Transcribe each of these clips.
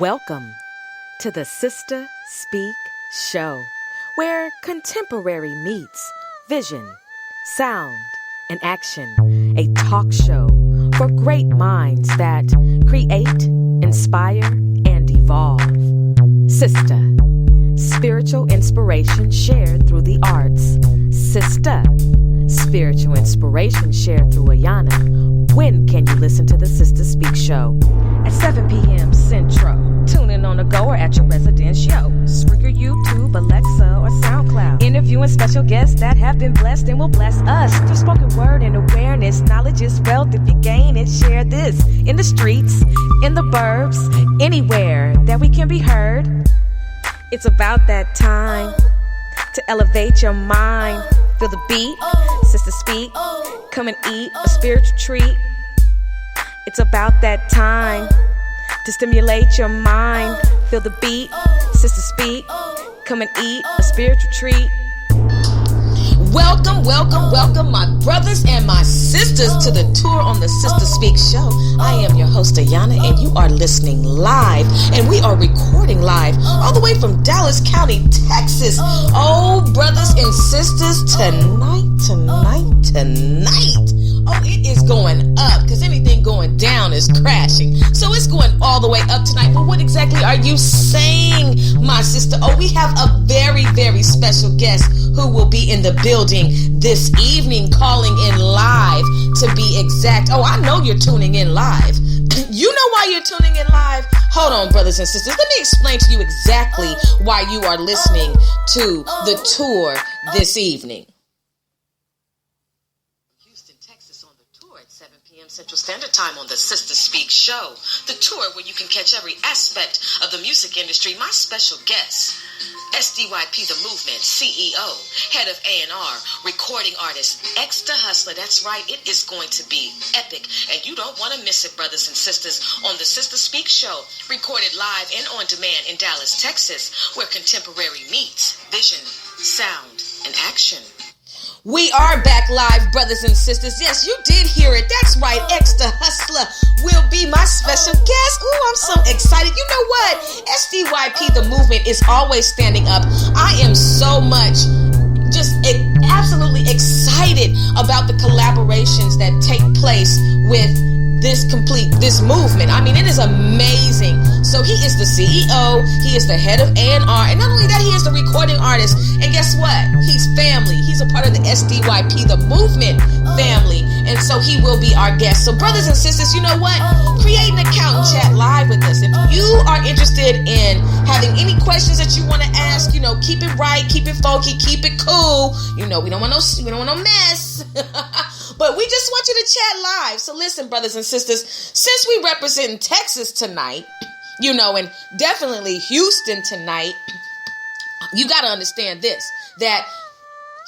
Welcome to the Sister Speak Show, where contemporary meets vision, sound, and action. A talk show for great minds that create, inspire, and evolve. Sister, spiritual inspiration shared through the arts. Sister, spiritual inspiration shared through Ayana. When can you listen to the Sister Speak Show? At 7 p.m. Central. Tune in on the go or at your residence show. Spreaker, YouTube, Alexa, or SoundCloud. Interviewing special guests that have been blessed and will bless us. Through spoken word and awareness, knowledge is wealth. If you gain it, share this. In the streets, in the burbs, anywhere that we can be heard. It's about that time to elevate your mind. Feel the beat, Sister Speak. Come and eat a spiritual treat. It's about that time to stimulate your mind. Feel the beat, Sister Speak. Come and eat a spiritual treat. Welcome, welcome, welcome, my brothers and my sisters, to the tour on the Sister Speak Show. I am your host, Ayana, and you are listening live, and we are recording live all the way from Dallas County, Texas. Oh, brothers and sisters, tonight. Oh, it is going up, because anything going down is crashing. So it's going all the way up tonight. But what exactly are you saying, my sister? Oh, we have a very, very special guest who will be in the building this evening, calling in live to be exact. Oh, I know you're tuning in live. You know why you're tuning in live? Hold on, brothers and sisters. Let me explain to you exactly why you are listening to the tour this evening. Central Standard Time on the Sister Speak Show, the tour where you can catch every aspect of the music industry. My special guest, SDYP The Movement CEO, head of A&R, recording artist, Hustla. That's right, it is going to be epic, and you don't want to miss it, brothers and sisters, on the Sister Speak Show, recorded live and on demand in Dallas, Texas, where contemporary meets vision, sound, and action. We are back live, brothers and sisters. Yes, you did hear it. That's right. Hustla will be my special guest. Ooh, I'm so excited. You know what? SDYP The Movement is always standing up. I am so much just absolutely excited about the collaborations that take place with this movement. I mean, it is amazing. So he is the CEO, he is the head of A&R, and not only that, he is the recording artist. And guess what? He's family. He's a part of the SDYP, the movement family. And so he will be our guest. So brothers and sisters, you know what? Create an account and chat live with us. If you are interested in having any questions that you want to ask, keep it right, keep it funky, keep it cool. We don't want no mess. But we just want you to chat live. So listen, brothers and sisters, since we represent Texas tonight, and definitely Houston tonight, you got to understand this, that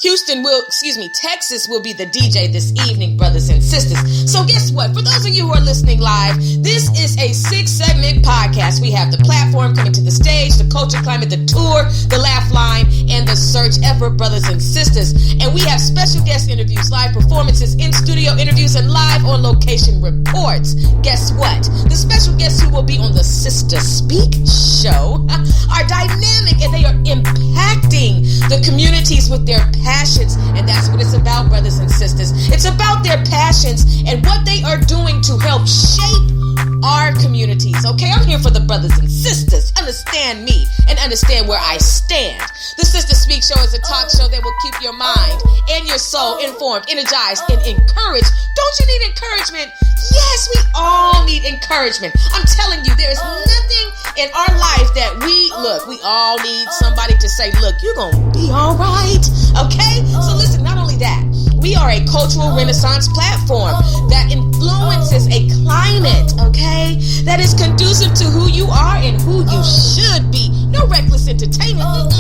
Texas will be the DJ this evening, brothers and sisters. So guess what? For those of you who are listening live, this is a 6-segment podcast. We have the platform, coming to the stage, the culture climate, the tour, the laugh line, and the search effort, brothers and sisters. And we have special guest interviews, live performances, in-studio interviews, and live on location reports. Guess what? The special guests who will be on the Sister Speak Show are dynamic, and they are impacting the communities with their passions, and that's what it's about, brothers and sisters. It's about their passions and what they are doing to help shape our communities. Okay, I'm here for the brothers and sisters. Understand me and understand where I stand. The Sister Speak Show is a talk show that will keep your mind and your soul informed, energized, and encouraged. Don't you need encouragement? Yes, we all need encouragement. I'm telling you, there is nothing in our life that we all need somebody to say, look, you're going to be all right. Okay? So listen, not only that, we are a cultural renaissance platform that influences a climate, okay, that is conducive to who you are and who you should be. No reckless entertainment,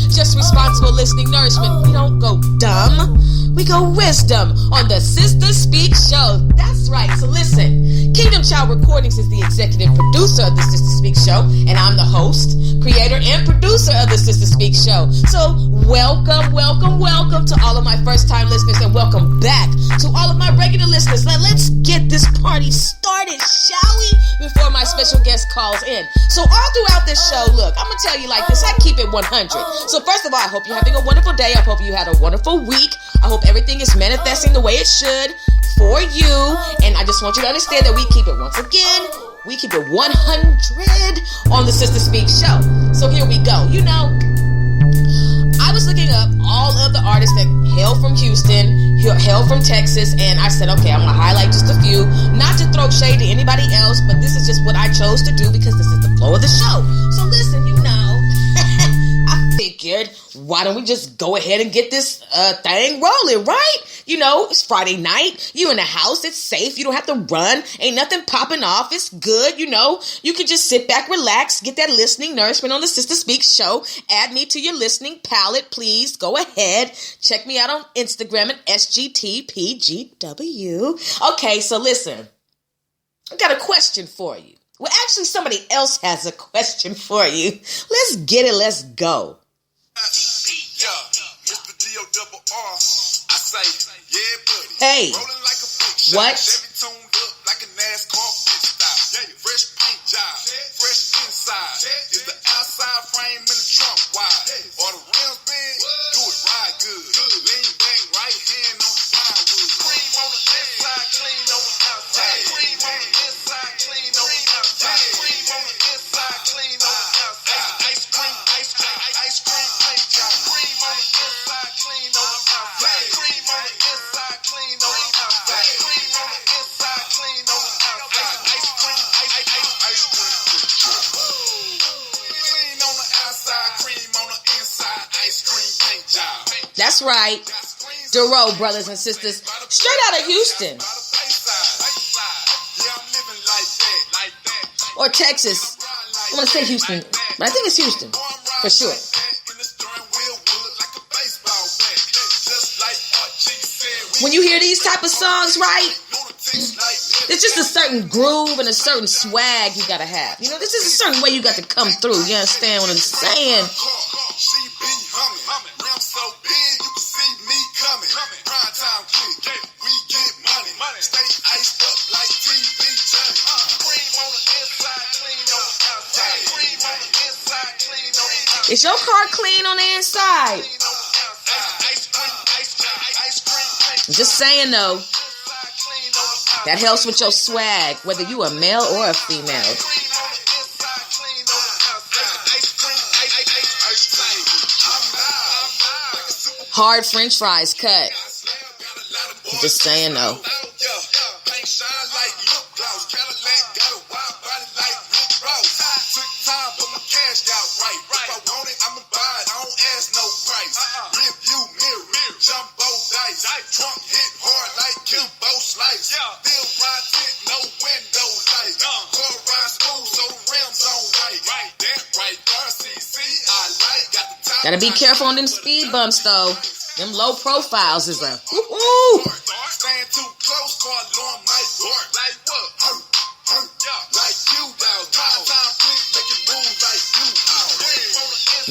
just responsible listening, nourishment. We don't go dumb. we go wisdom on the Sister Speak Show. That's right. So listen, Kingdom Child Recordings is the executive producer of the Sister Speak Show, and I'm the host, creator, and producer of the Sister Speak Show. So welcome to all of my first-time listeners, and welcome back to all of my regular listeners. Let's get this party started, shall we? Before my special guest calls in. So all throughout this show, look, I'm going to tell you like this. I keep it 100. So first of all, I hope you're having a wonderful day. I hope you had a wonderful week. I hope everything is manifesting the way it should for you. And I just want you to understand that we keep it, once again, we keep it 100 on the Sister Speak Show. So here we go. You know, I was looking up all of the artists that hail from Houston, hail from Texas, and I said, okay, I'm going to highlight just a few, not to throw shade to anybody else, but this is just what I chose to do because this is the flow of the show. So listen, you know, I figured, why don't we just go ahead and get this thing rolling, right? You know, it's Friday night. You in the house. It's safe. You don't have to run. Ain't nothing popping off. It's good. You know, you can just sit back, relax, get that listening nourishment on the Sister Speak Show. Add me to your listening palette, please. Go ahead. Check me out on Instagram at SGTPGW. Okay, so listen. I got a question for you. Well, actually, somebody else has a question for you. Let's get it. Let's go. Yeah, Mr. D-O-double-R. I say, yeah, buddy. Hey. Rolling like a big shot. What? Chevy tuned up like a NASCAR pit stop. Fresh paint job, fresh inside. Is the outside frame in the trunk wide? Or the rims big? Do it right good. Lean back, right hand on the plywood. Cream on the inside, clean on the outside. Cream on the inside, clean on the outside. Cream on the inside, clean on the outside. Ice cream paint job. Cream on the inside, clean on the outside. Cream on the inside, clean on the outside. Cream on the inside, clean on the outside. Ice cream paint job. Clean on the outside, cream on the inside. Ice cream paint job. That's right. Duro, brothers and sisters, straight out of Houston. Or Texas. I'm going to say Houston, but I think it's Houston, for sure. When you hear these type of songs, right, it's just a certain groove and a certain swag you got to have. You know, this is a certain way you got to come through. You understand what I'm saying? Is your car clean on the inside? I'm just saying though, that helps with your swag, whether you a male or a female. Hard French fries cut. I'm just saying though. Gotta be careful on them speed bumps, though. Them low profiles is a woo-hoo. Stand too close, car alarm might bark. Like what? Like you, dog. Time quick, make it move like you.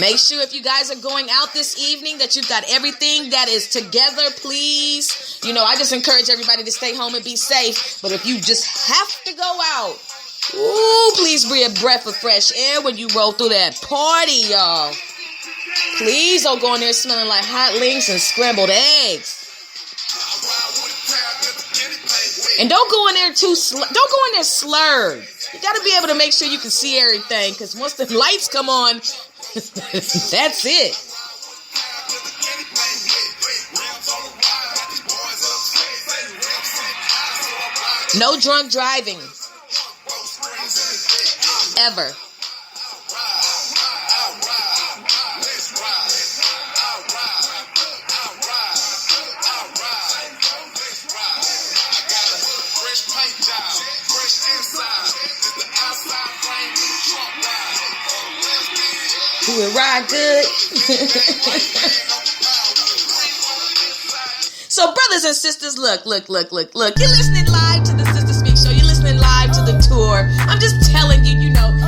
Make sure if you guys are going out this evening that you've got everything that is together, please. You know, I just encourage everybody to stay home and be safe. But if you just have to go out, ooh, please breathe a breath of fresh air when you roll through that party, y'all. Please don't go in there smelling like hot links and scrambled eggs. And don't go in there don't go in there slurred. You got to be able to make sure you can see everything, because once the lights come on, that's it. No drunk driving. Ever. Do it ride good. So brothers and sisters, look. You're listening live to the Sister Speak Show. You're listening live to the tour. I'm just telling you,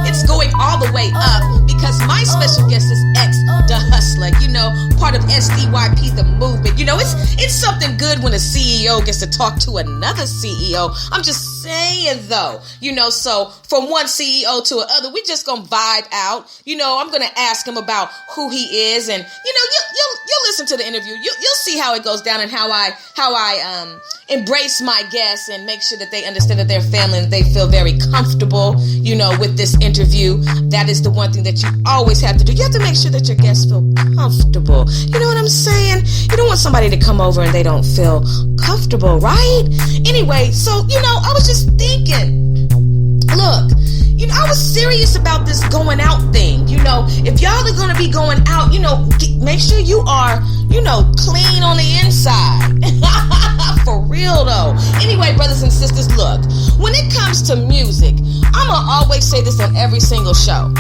it's going all the way up because my special guest is the Hustla, part of SDYP, the movement. It's something good when a CEO gets to talk to another CEO. I'm just saying though, so from one CEO to another, we just gonna vibe out. I'm gonna ask him about who he is, and you'll listen to the interview. You'll see how it goes down and how I embrace my guests and make sure that they understand that they're family and they feel very comfortable, with this interview. That is the one thing that you always have to do. You have to make sure that your guests feel comfortable. You know what I'm saying? You don't want somebody to come over and they don't feel comfortable, right? Anyway, so, I was just thinking, look, I was serious about this going out thing. If y'all are going to be going out, make sure you are, clean on the inside. For real though. Anyway, brothers and sisters, look, when it comes to music, I'm going to always say this on every single show.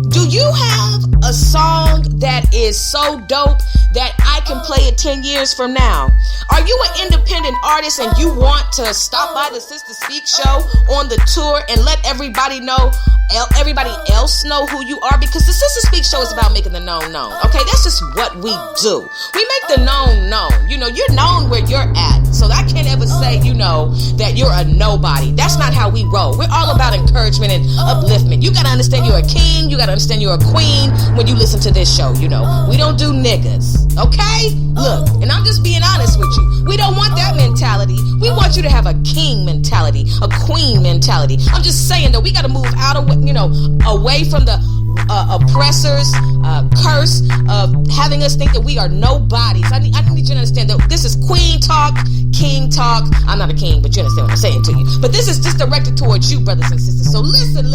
Do you have a song that is so dope that I can play it 10 years from now? Are you an independent artist and you want to stop by the Sister Speak Show on the tour and let everybody else know who you are? Because the Sister Speak Show is about making the known known. Okay, that's just what we do. We make the known known. You're known where you're at. So I can't ever say, that you're a nobody. That's not how we roll. We're all about encouragement and upliftment. You got to understand you're a king. You got to understand you're a queen when you listen to this show. We don't do niggas. Okay? Look, and I'm just being honest with you. We don't want that mentality. We want you to have a king mentality, a queen mentality. I'm just saying that we got to move out of, away from the oppressors' curse of having us think that we are nobodies. I need you to understand that this is queen talk, king talk. I'm not a king, but you understand what I'm saying to you. But this is just directed towards you, brothers and sisters. So listen.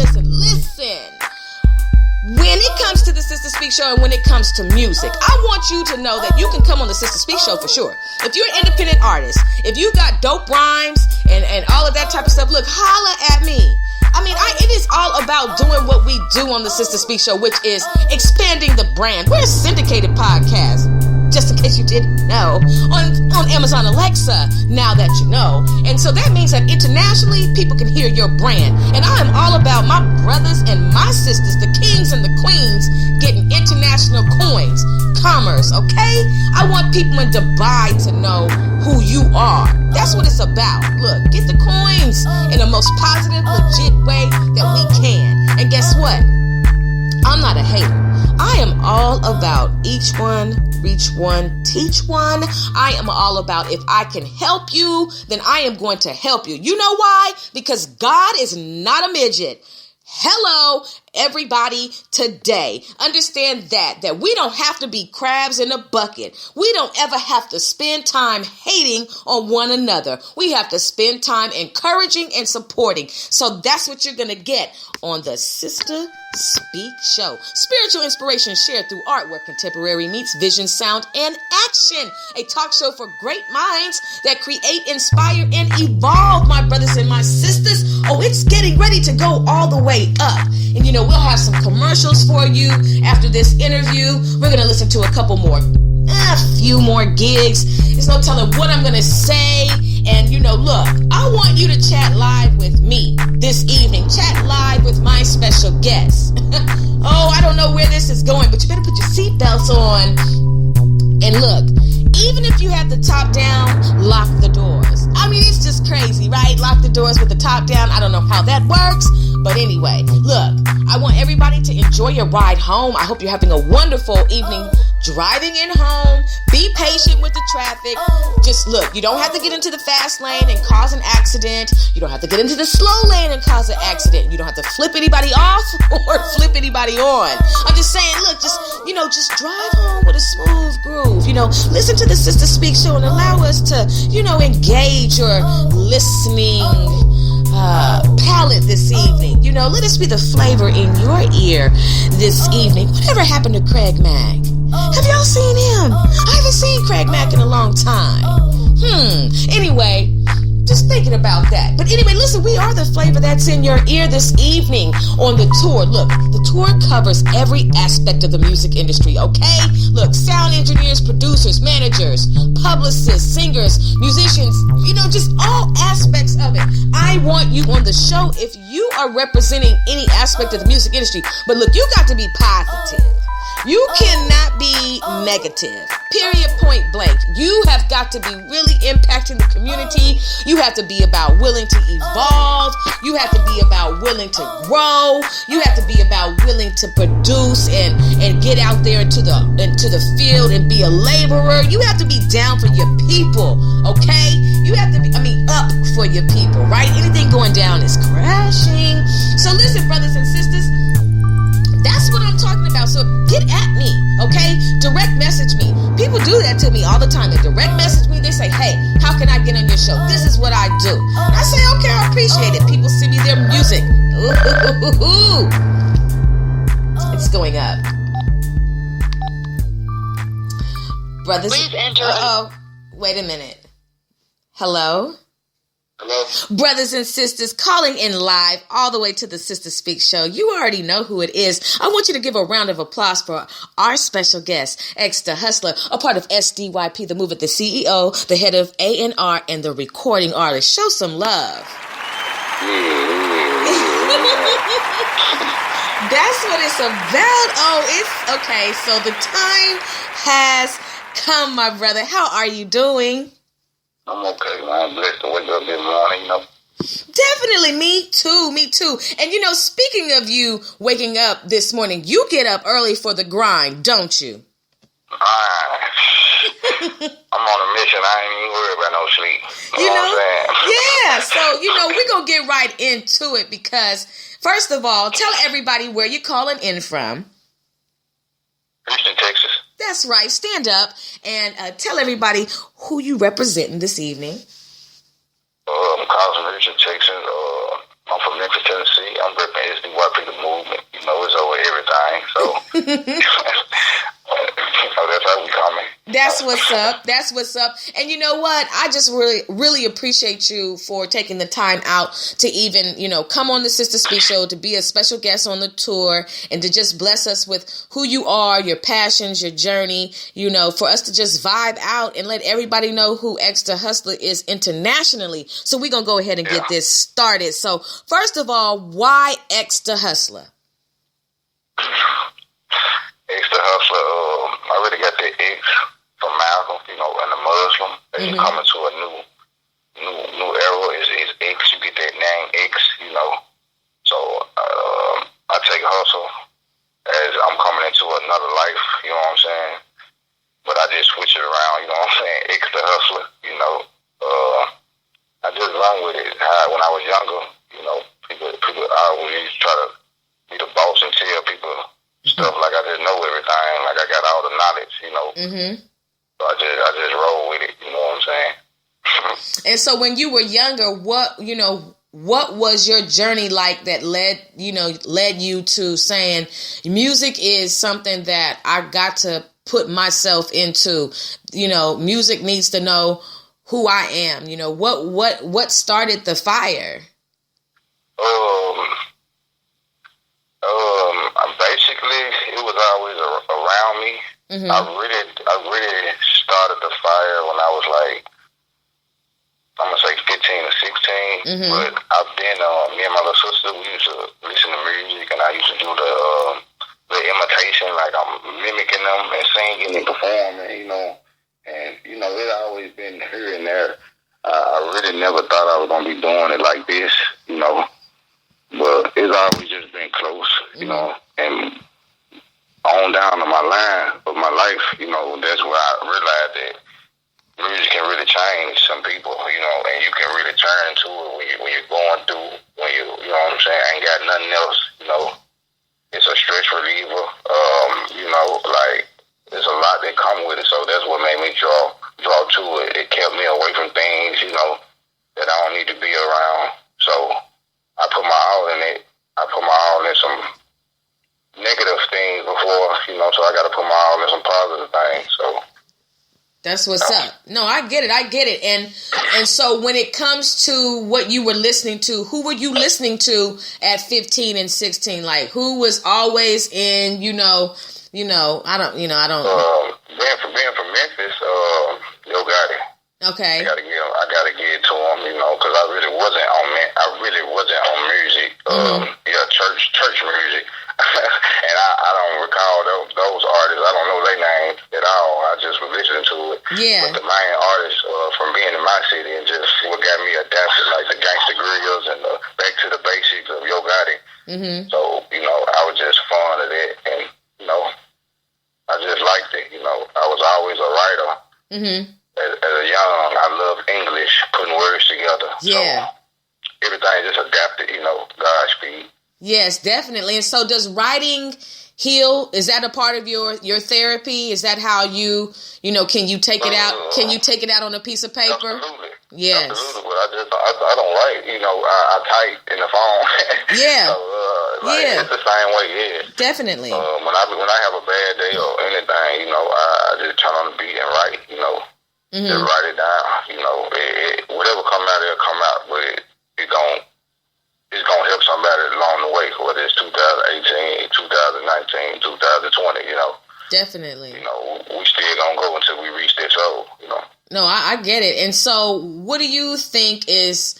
When it comes to the Sister Speak Show and when it comes to music, I want you to know that you can come on the Sister Speak Show for sure. If you're an independent artist, if you got dope rhymes and all of that type of stuff, look, holla at me. It is all about doing what we do on the Sister Speak Show, which is expanding the brand. We're a syndicated podcast, just in case you didn't know, on Amazon Alexa, now that you know. And so that means that internationally, people can hear your brand. And I am all about my brothers and my sisters, the kings and the queens, getting international coins, commerce, okay? I want people in Dubai to know who you are. That's what it's about. Look, get the coins in the most positive, legit way that we can. And guess what? I'm not a hater. I am all about each one, reach one, teach one. I am all about if I can help you, then I am going to help you. You know why? Because God is not a midget. Hello, everybody, today. Understand that we don't have to be crabs in a bucket. We don't ever have to spend time hating on one another. We have to spend time encouraging and supporting. So that's what you're going to get on the Sister Speak Show. Spiritual inspiration shared through art where contemporary meets vision, sound, and action. A talk show for great minds that create, inspire, and evolve, my brothers and my sisters. Oh, it's getting ready to go all the way up. And we'll have some commercials for you after this interview. We're going to listen to a couple more, a few more gigs. There's no telling what I'm going to say. And, look, I want you to chat live with me this evening. Chat live with my special guest. Oh, I don't know where this is going, but you better put your seatbelts on. And look, even if you have the top down, lock the doors. It's just crazy, right? Lock the doors with the top down. I don't know how that works. But anyway, look, I want everybody to enjoy your ride home. I hope you're having a wonderful evening driving in home. Be patient with the traffic. Just look, you don't have to get into the fast lane and cause an accident. You don't have to get into the slow lane and cause an accident. You don't have to flip anybody off or flip anybody on. I'm just saying, look, just drive home with a smooth groove. Listen to the Sister Speak Show and allow us to, engage your listening palette this evening. Let us be the flavor in your ear this evening. Whatever happened to Craig Mack? Have y'all seen him? I haven't seen Craig Mack in a long time. Anyway, just thinking about that. But anyway, listen listen, we are the flavor that's in your ear this evening on the tour. Look, the tour covers every aspect of the music industry, okay? Look, sound engineers, producers, managers, publicists, singers, musicians, just all aspects of it. I want you on the show if you are representing any aspect of the music industry. But look, you got to be positive. You cannot be negative. Period, point blank. You have got to be really impacting the community. You have to be about willing to evolve. You have to be about willing to grow. You have to be about willing to produce and get out there into the field and be a laborer. You have to be down for your people, okay? You have to be, up for your people, right? Anything going down is crashing. So listen, brothers and sisters, that's what I'm talking about. So get at me, okay? Direct message me. People do that to me all the time. They direct message me. They say, hey, how can I get on your show? This is what I do. And I say, okay, I appreciate it. People send me their music. Ooh. It's going up. Brothers. Please enter. Wait a minute. Hello? Hello? Brothers and sisters, calling in live all the way to the Sister Speak show. You already know who it is. I want you to give a round of applause for our special guest, Extra Hustler, a part of SDYP, the movement, the CEO, the head of A&R, and the recording artist. Show some love. That's what it's about. Oh, it's okay. So the time has come, my brother. How are you doing? I'm okay, man. I'm blessed to wake up this morning, Definitely, me too. And speaking of you waking up this morning, you get up early for the grind, don't you? I'm on a mission. I ain't even worried about no sleep. You know what I'm saying? Yeah. So, we're going to get right into it because, first of all, tell everybody where you're calling in from. Houston, Texas. That's right. Stand up and tell everybody who you representing this evening. I'm calling from Houston, Texas. I'm from Memphis, Tennessee. I'm representing SDYP, the movement. It's over everything. So that's how we coming. That's what's up. And you know what? I just really, really appreciate you for taking the time out to even, come on the Sister Speak show, to be a special guest on the tour, and to just bless us with who you are, your passions, your journey, for us to just vibe out and let everybody know who Extra Hustler is internationally. So we're going to go ahead and get this started. So first of all, why Extra Hustler? Extra Hustler, I really got the X from Malcolm, and the Muslim. And you coming to a new era is X. You get that name X, So I take hustle as I'm coming into another life, you know what I'm saying? But I just switch it around, you know what I'm saying? Extra Hustler, I just run with it. When I was younger, people I always try to be the boss and tell people stuff like I just know everything, like I got all the knowledge, So I just roll with it, you know what I'm saying? And so when you were younger, what was your journey like that led you to saying music is something that I got to put myself into? Music needs to know who I am. What started the fire? Basically, it was always around me. I really started the fire when I was like, I'm gonna say 15 or 16. But I've been, me and my little sister, we used to listen to music, and I used to do the imitation, like I'm mimicking them and singing and performing, And it always been here and there. I really never thought I was gonna be doing it like this, But it's always just been close, and on down to my line of my life, that's where I realized that music can really change some people, and you can really turn to it when you're going through, you know what I'm saying, ain't got nothing else, It's a stress reliever, there's a lot that come with it, so that's what made me draw to it. It kept me away from things, that I don't need to be around, so I put my all in it. I put my all in some negative things before, so I got to put my all in some positive things. So That's what's up. No, I get it. And so when it comes to what you were listening to, who were you listening to at 15 and 16? Like, who was always in, I don't. Being from Memphis, Yo Gotti. Okay. I gotta give it to him, because I really wasn't on music. Church music. And I don't recall those artists. I don't know their names at all. I just was listening to it. Yeah. But the main artists from being in my city and just what got me adapted, like the Gangsta Grills and the Back to the Basics of Yo Gotti. Mm-hmm. So, I was just fond of that. And, I just liked it. I was always a writer. Mm-hmm. As a young, I loved English, putting words together. Yeah. So everything just adapted, Godspeed. Yes, definitely. And so does writing heal? Is that a part of your therapy? Is that how you can you take it out? Can you take it out on a piece of paper? Absolutely. Yes. Absolutely. But I don't write. I type in the phone. Yeah. So, it's the same way. Yeah. Definitely. When I have a bad day or anything, I just turn on the beat and write. Mm-hmm. Just write it down. Whatever come out, it'll come out. But it's gonna help somebody along the way, whether it's 2018, 2019, 2020. Definitely. We still gonna go until we reach that goal. No, I get it. And so, what do you think is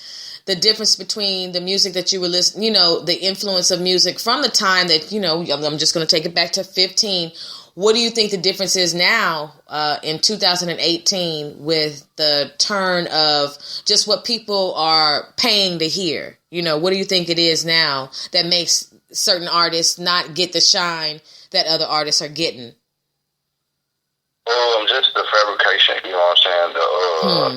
the difference between the music that you were listening, the influence of music from the time that, I'm just going to take it back to 15. What do you think the difference is now in 2018 with the turn of just what people are paying to hear? What do you think it is now that makes certain artists not get the shine that other artists are getting? Just the fabrication, you know what I'm saying?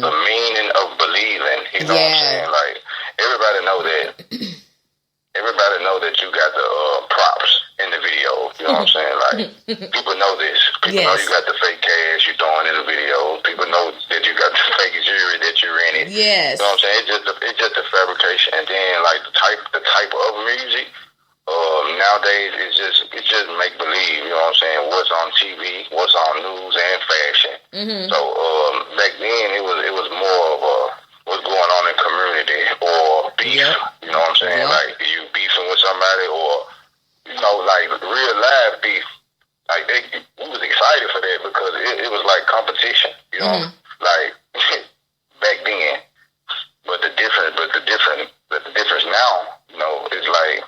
The meaning of believing, you know what I'm saying? Like, everybody know that you got the props in the video, you know what I'm saying? Like, people know this. People know you got the fake cash you're throwing in the video. People know that you got the fake jewelry that you're in it. Yes. You know what I'm saying? It's just the fabrication. And then, like, the type of music, nowadays it's just make believe, you know what I'm saying? What's on TV, what's on news and fashion. Mm-hmm. So back then it was more of what's going on in community or beef. Yep. You know what I'm saying? Yep. Like you beefing with somebody or like real live beef. Like we was excited for that because it was like competition. Like back then. But the difference now, is like.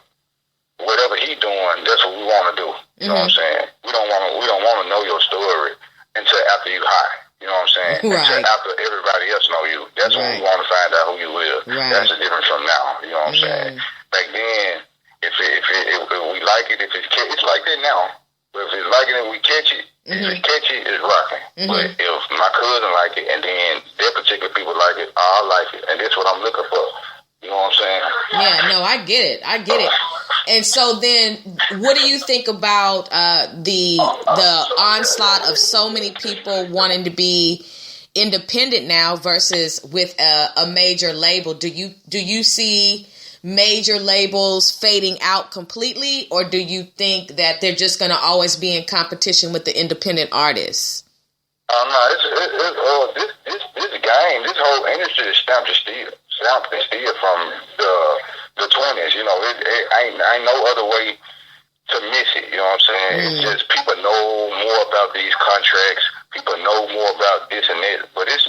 Whatever he doing, that's what we want to do. You know what I'm saying? We don't want to know your story until after you high. You know what I'm saying? Right. Until after everybody else know you. That's when we want to find out who you is. Right. That's the difference from now. You know what I'm saying? Back then, if we like it, it's like that now. But if it's like it and we catch it, if it's catchy, it's rocking. But if my cousin like it and then their particular people like it, I like it, and that's what I'm looking for. You know what I'm saying? Yeah, no, I get it. And so then, what do you think about the onslaught of so many people wanting to be independent now versus with a major label? Do you see major labels fading out completely, or do you think that they're just going to always be in competition with the independent artists? No, this game, this whole industry is stamped and steel from the 20s. Ain't no other way to miss it. You know what I'm saying? It's just people know more about these contracts. People know more about this and that. But this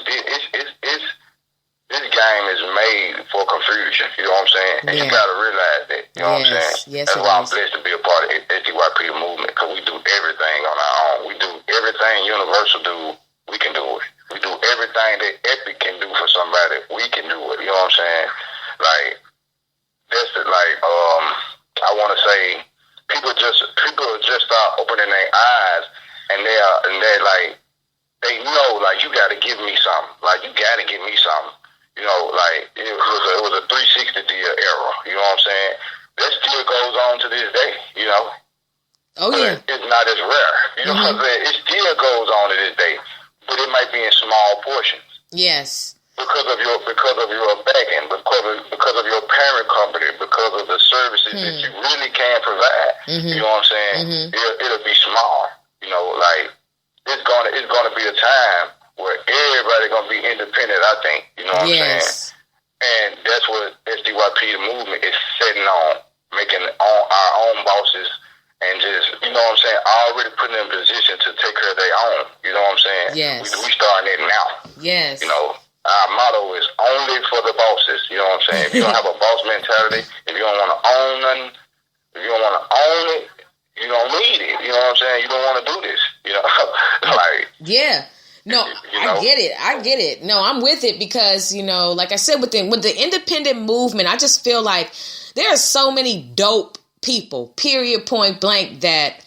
game is made for confusion. You know what I'm saying? And you gotta realize that. You know what I'm saying? Yes, that's why I'm blessed to be a part of SDYP movement, because we do everything on our own. We do everything Universal do. We can do it. We do everything that Epic can do for somebody. We can do it. You know what I'm saying? Like I want to say people just start opening their eyes, and they're like, they know, like, you got to give me something. Like, you got to give me something. Like it was a 360 deal era. You know what I'm saying? That still goes on to this day. Oh yeah. But it's not as rare. You know what I'm saying? It still goes on to this day, but it might be in small portions. Yes. Because of your backing, because of your parent company, because of the services that you really can provide. You know what I'm saying? It'll be small. Like it's gonna be a time where everybody gonna be independent. I think, you know what I'm saying, and that's what SDYP the movement is setting on, making our own bosses, and just, you know what I'm saying, already putting them in position to take care of their own. You know what I'm saying? Yes. We starting it now. Yes. You know, our motto is only for the bosses. You know what I'm saying? If you don't have a boss mentality, if you don't want to own nothing, if you don't want to own it, you don't need it. You know what I'm saying? You don't want to do this. You know, like, yeah. No, you know? I get it. No, I'm with it because, you know, like I said, with the independent movement, I just feel like there are so many dope people, period, point blank, that,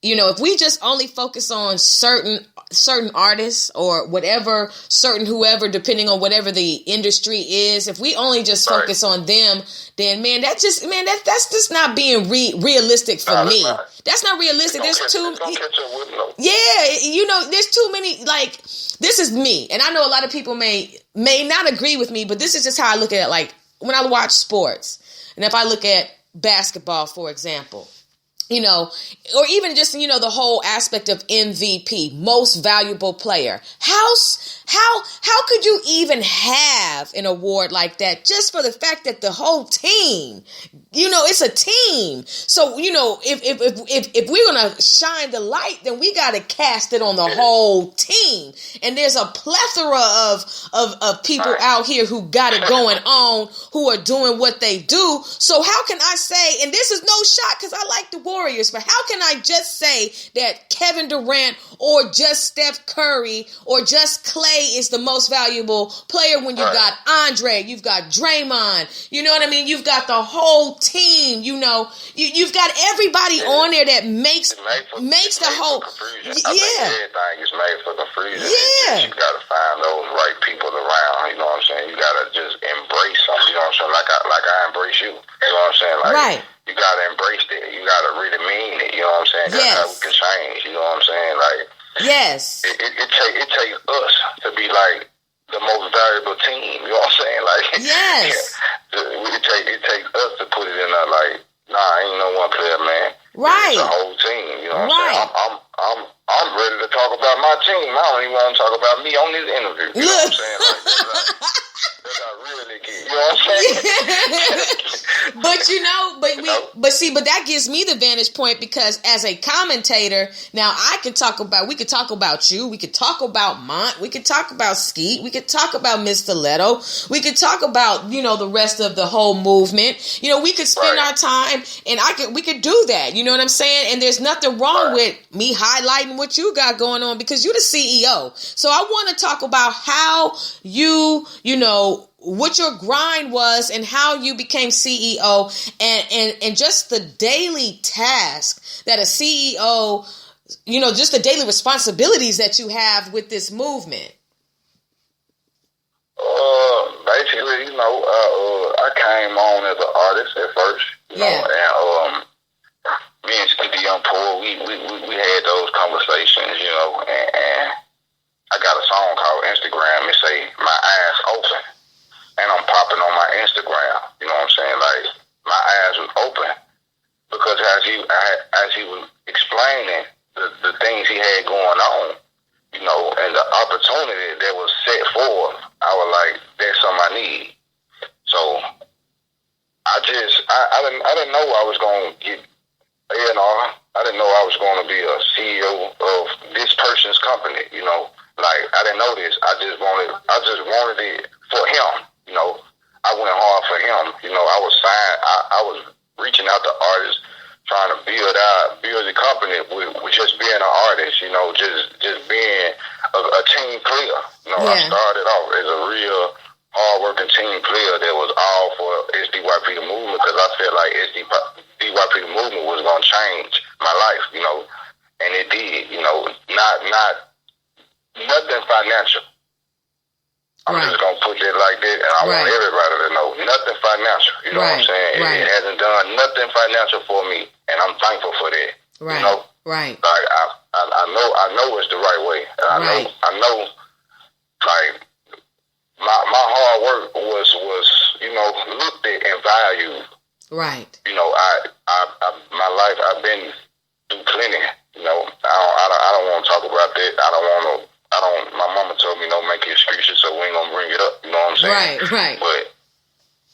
you know, if we just only focus on certain artists or whatever, certain whoever, depending on whatever the industry is, if we only just focus on them, then that's just not being realistic for me. That's not realistic. There's you know, there's too many, like, this is me. And I know a lot of people may not agree with me, but this is just how I look at it. Like, when I watch sports, and if I look at basketball, for example, you know, or even just, you know, the whole aspect of MVP, most valuable player. How could you even have an award like that just for the fact that the whole team, you know, it's a team. So, you know, if we're going to shine the light, then we got to cast it on the whole team. And there's a plethora of people out here who got it going on, who are doing what they do. So how can I say, and this is no shot because I like the Warriors, but how can I just say that Kevin Durant or just Steph Curry or just Clay is the most valuable player when you've got Andre, you've got Draymond, you know what I mean? You've got the whole team, you know, you've got everybody on there that makes the whole, I think everything is made for confusion. Yeah. You got to find those right people around, you know what I'm saying? You got to just embrace them, you know what I'm saying? Like I embrace you, you know what I'm saying? Like, you got to embrace it. You got to really mean it, you know what I'm saying? That's how we can change, you know what I'm saying? Like, yes. It takes us to be like the most valuable team, you know what I'm saying? Like, yes. It takes us to put it in there like, nah, ain't no one player, man. Right. It's a whole team, you know what I'm saying? I'm ready to talk about my team. I don't even want to talk about me on this interview. You know what I'm saying? Like, I really get, you know what I'm saying? But you know, but that gives me the vantage point because as a commentator, now we could talk about you, we could talk about Mont, we could talk about Skeet, we could talk about Miss Stiletto, we could talk about, you know, the rest of the whole movement. You know, we could spend our time and we could do that. You know what I'm saying? And there's nothing wrong with me highlighting what you got going on because you're the CEO. So I want to talk about how you know, what your grind was and how you became CEO and just the daily task that a CEO, you know, just the daily responsibilities that you have with this movement. Basically, you know, I came on as an artist at first, you know, and me and Skeet Young Poor, we had those conversations, you know, and I got a song called Instagram. It say my eyes open, and I'm popping on my Instagram. You know what I'm saying? Like my eyes was open because as he was explaining the things he had going on, you know, and the opportunity that was set forth, I was like, that's something I need. So I didn't know I was going to get A&R. I didn't know I was going to be a CEO of this person's company, you know. Like, I didn't know this. I just wanted it for him, you know. I went hard for him. You know, I was signed. I was reaching out to artists, trying to build the company with just being an artist, you know, just being a team player. You know, I started off as a real hard-working team player that was all for SDYP the movement because I felt like SDYP the movement was going to change my life, you know, and it did, you know, not nothing financial. I'm just going to put it like that, and I want everybody to know, nothing financial, you know what I'm saying? It hasn't done nothing financial for me, and I'm thankful for that, you know? Right. Like, I know it's the right way. I know, like, my hard work was, you know, looked at and valued. Right. You know, my life, I've been through plenty, you know. I don't want to talk about that. I don't want to my mama told me don't make excuses, so we ain't gonna bring it up. You know what I'm saying? Right. But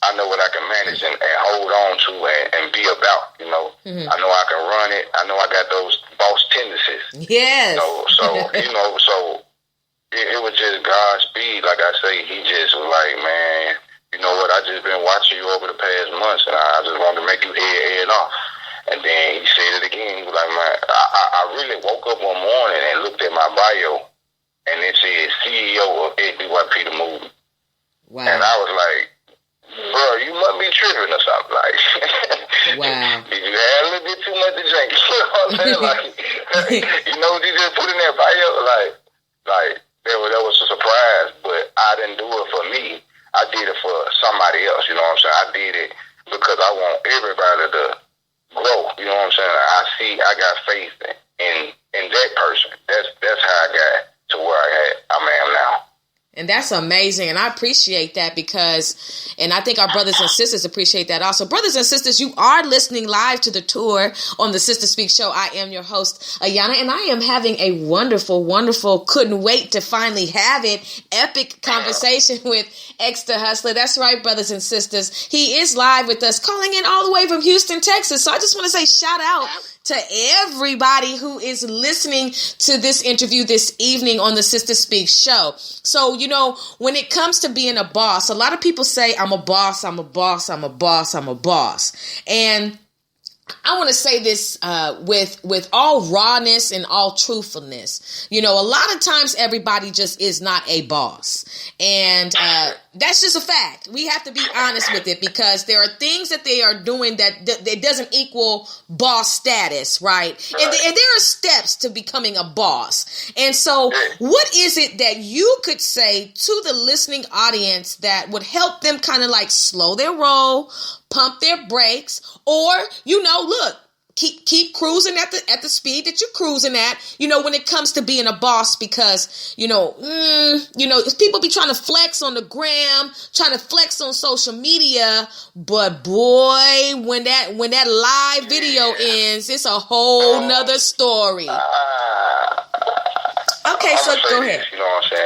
I know what I can manage and hold on to and be about, you know. Mm-hmm. I know I can run it. I know I got those boss tendencies. Yes. You know, so, you know, so it was just Godspeed. Like I say, he just was like, man, you know what, I just been watching you over the past months, and I just wanted to make you head off. And then he said it again. He was like, man, I really woke up one morning and looked at my bio, and it said CEO of SDYP the Movement. Wow. And I was like, bro, you must be tripping or something. Like, wow. Did you have a little bit too much to drink? You know what I'm saying? Like, you know what you just put in that bio? Like that was a surprise, but I didn't do it for me. I did it for somebody else. You know what I'm saying? I did it because I want everybody to grow. You know what I'm saying? I got faith in that person. That's how I got to where I am now. And that's amazing. And I appreciate that because, and I think our brothers and sisters appreciate that also. Brothers and sisters, you are listening live to the tour on the Sister Speak Show. I am your host, Ayana, and I am having a wonderful, couldn't wait to finally have it, epic conversation with Extra Hustler. That's right, brothers and sisters. He is live with us, calling in all the way from Houston, Texas. So I just want to say shout out to everybody who is listening to this interview this evening on the Sister Speak Show. So, you know, when it comes to being a boss, a lot of people say, I'm a boss. And I want to say this with all rawness and all truthfulness. You know, a lot of times everybody just is not a boss. And that's just a fact. We have to be honest with it because there are things that they are doing that doesn't equal boss status, right? And there are steps to becoming a boss. And so what is it that you could say to the listening audience that would help them kind of like slow their roll, pump their brakes, or, you know, look, keep cruising at the speed that you're cruising at, you know, when it comes to being a boss, because, you know, people be trying to flex on the gram, trying to flex on social media, but boy, when that live video ends, it's a whole nother story. Okay, so go ahead. You know what I'm saying?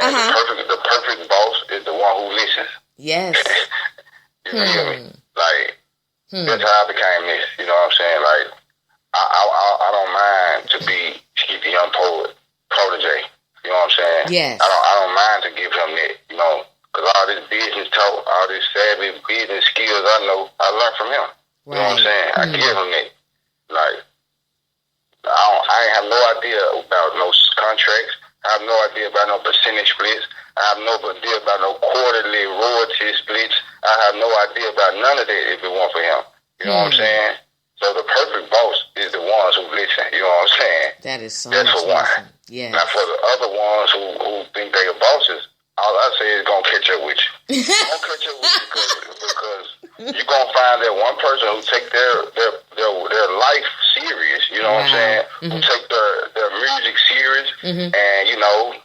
The perfect boss is the one who listens. Yes. You feel me? Like, that's how I became this. You know what I'm saying? Like, I don't mind to be Ski Young Poet protege. You know what I'm saying? Yes. I don't mind to give him that. You know, because all this business talk, all this savvy business skills I know, I learned from him. Right. You know what I'm saying? I give him that. Like, I ain't have no idea about no contracts. I have no idea about no percentage splits. I have no idea about no quarterly royalty splits. I have no idea about none of that if it weren't for him. You know what I'm saying? So the perfect boss is the ones who listen. You know what I'm saying? That is so That's for one. Yeah. Now for the other ones who think they are bosses, all I say is gonna catch up with you. Gonna catch up with you because you're gonna find that one person who take their life serious. You know what I'm saying? Who take their music serious, and you know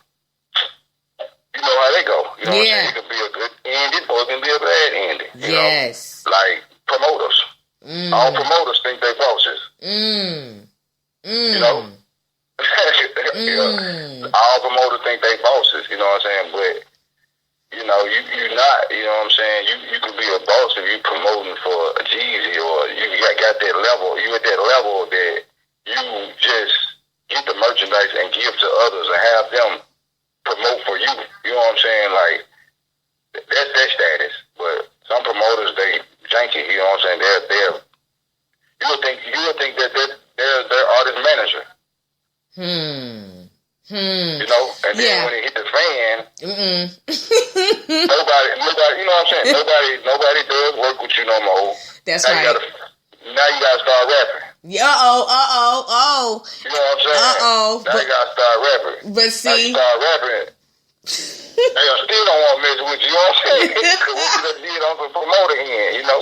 how they go. You know what I'm saying? It could be a good ending or it can be a bad ending. You know? Like promoters. All promoters think they bosses. You know? All promoters think they bosses, you know what I'm saying? But, you know, you're not, you know what I'm saying? You could be a boss if you promoting for a Jeezy, or you got that level, you at that level that you just get the merchandise and give to others and have them promote for you. You know what I'm saying? Like, that's their status. But some promoters, they janky, you know what I'm saying? You would think that they're artist manager. You know? And then when it hit the fan, nobody, you know what I'm saying? Nobody does work with you no more. That's now right. Now you gotta start rapping. You know what I'm saying? Now you gotta start rapping. But see, now you start rapping. They still don't want to mess with you. You know what I'm saying? Because what you done did on the promoter end, you know.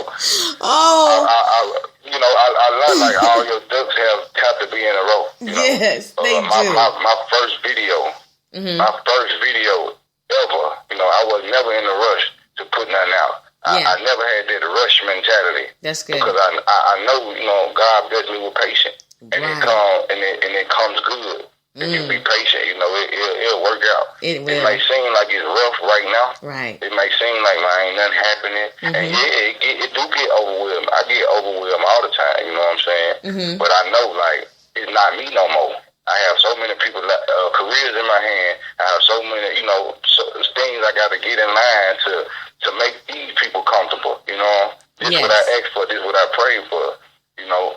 I learned like all your ducks have to be in a row. You know? Yes, they do. My first video, ever. You know, I was never in a rush to put nothing out. I never had that rush mentality. That's good. Because I know, you know, God bless me with patience, and it comes good. If you be patient, you know, it'll work out. It will. It may seem like it's rough right now. Right. It may seem like, man, ain't nothing happening. And yeah, it do get overwhelmed. I get overwhelmed all the time, you know what I'm saying? But I know, like, it's not me no more. I have so many people, careers in my hand. I have so many, you know, things I got to get in line to make these people comfortable, you know? This is what I ask for. This is what I pray for, you know?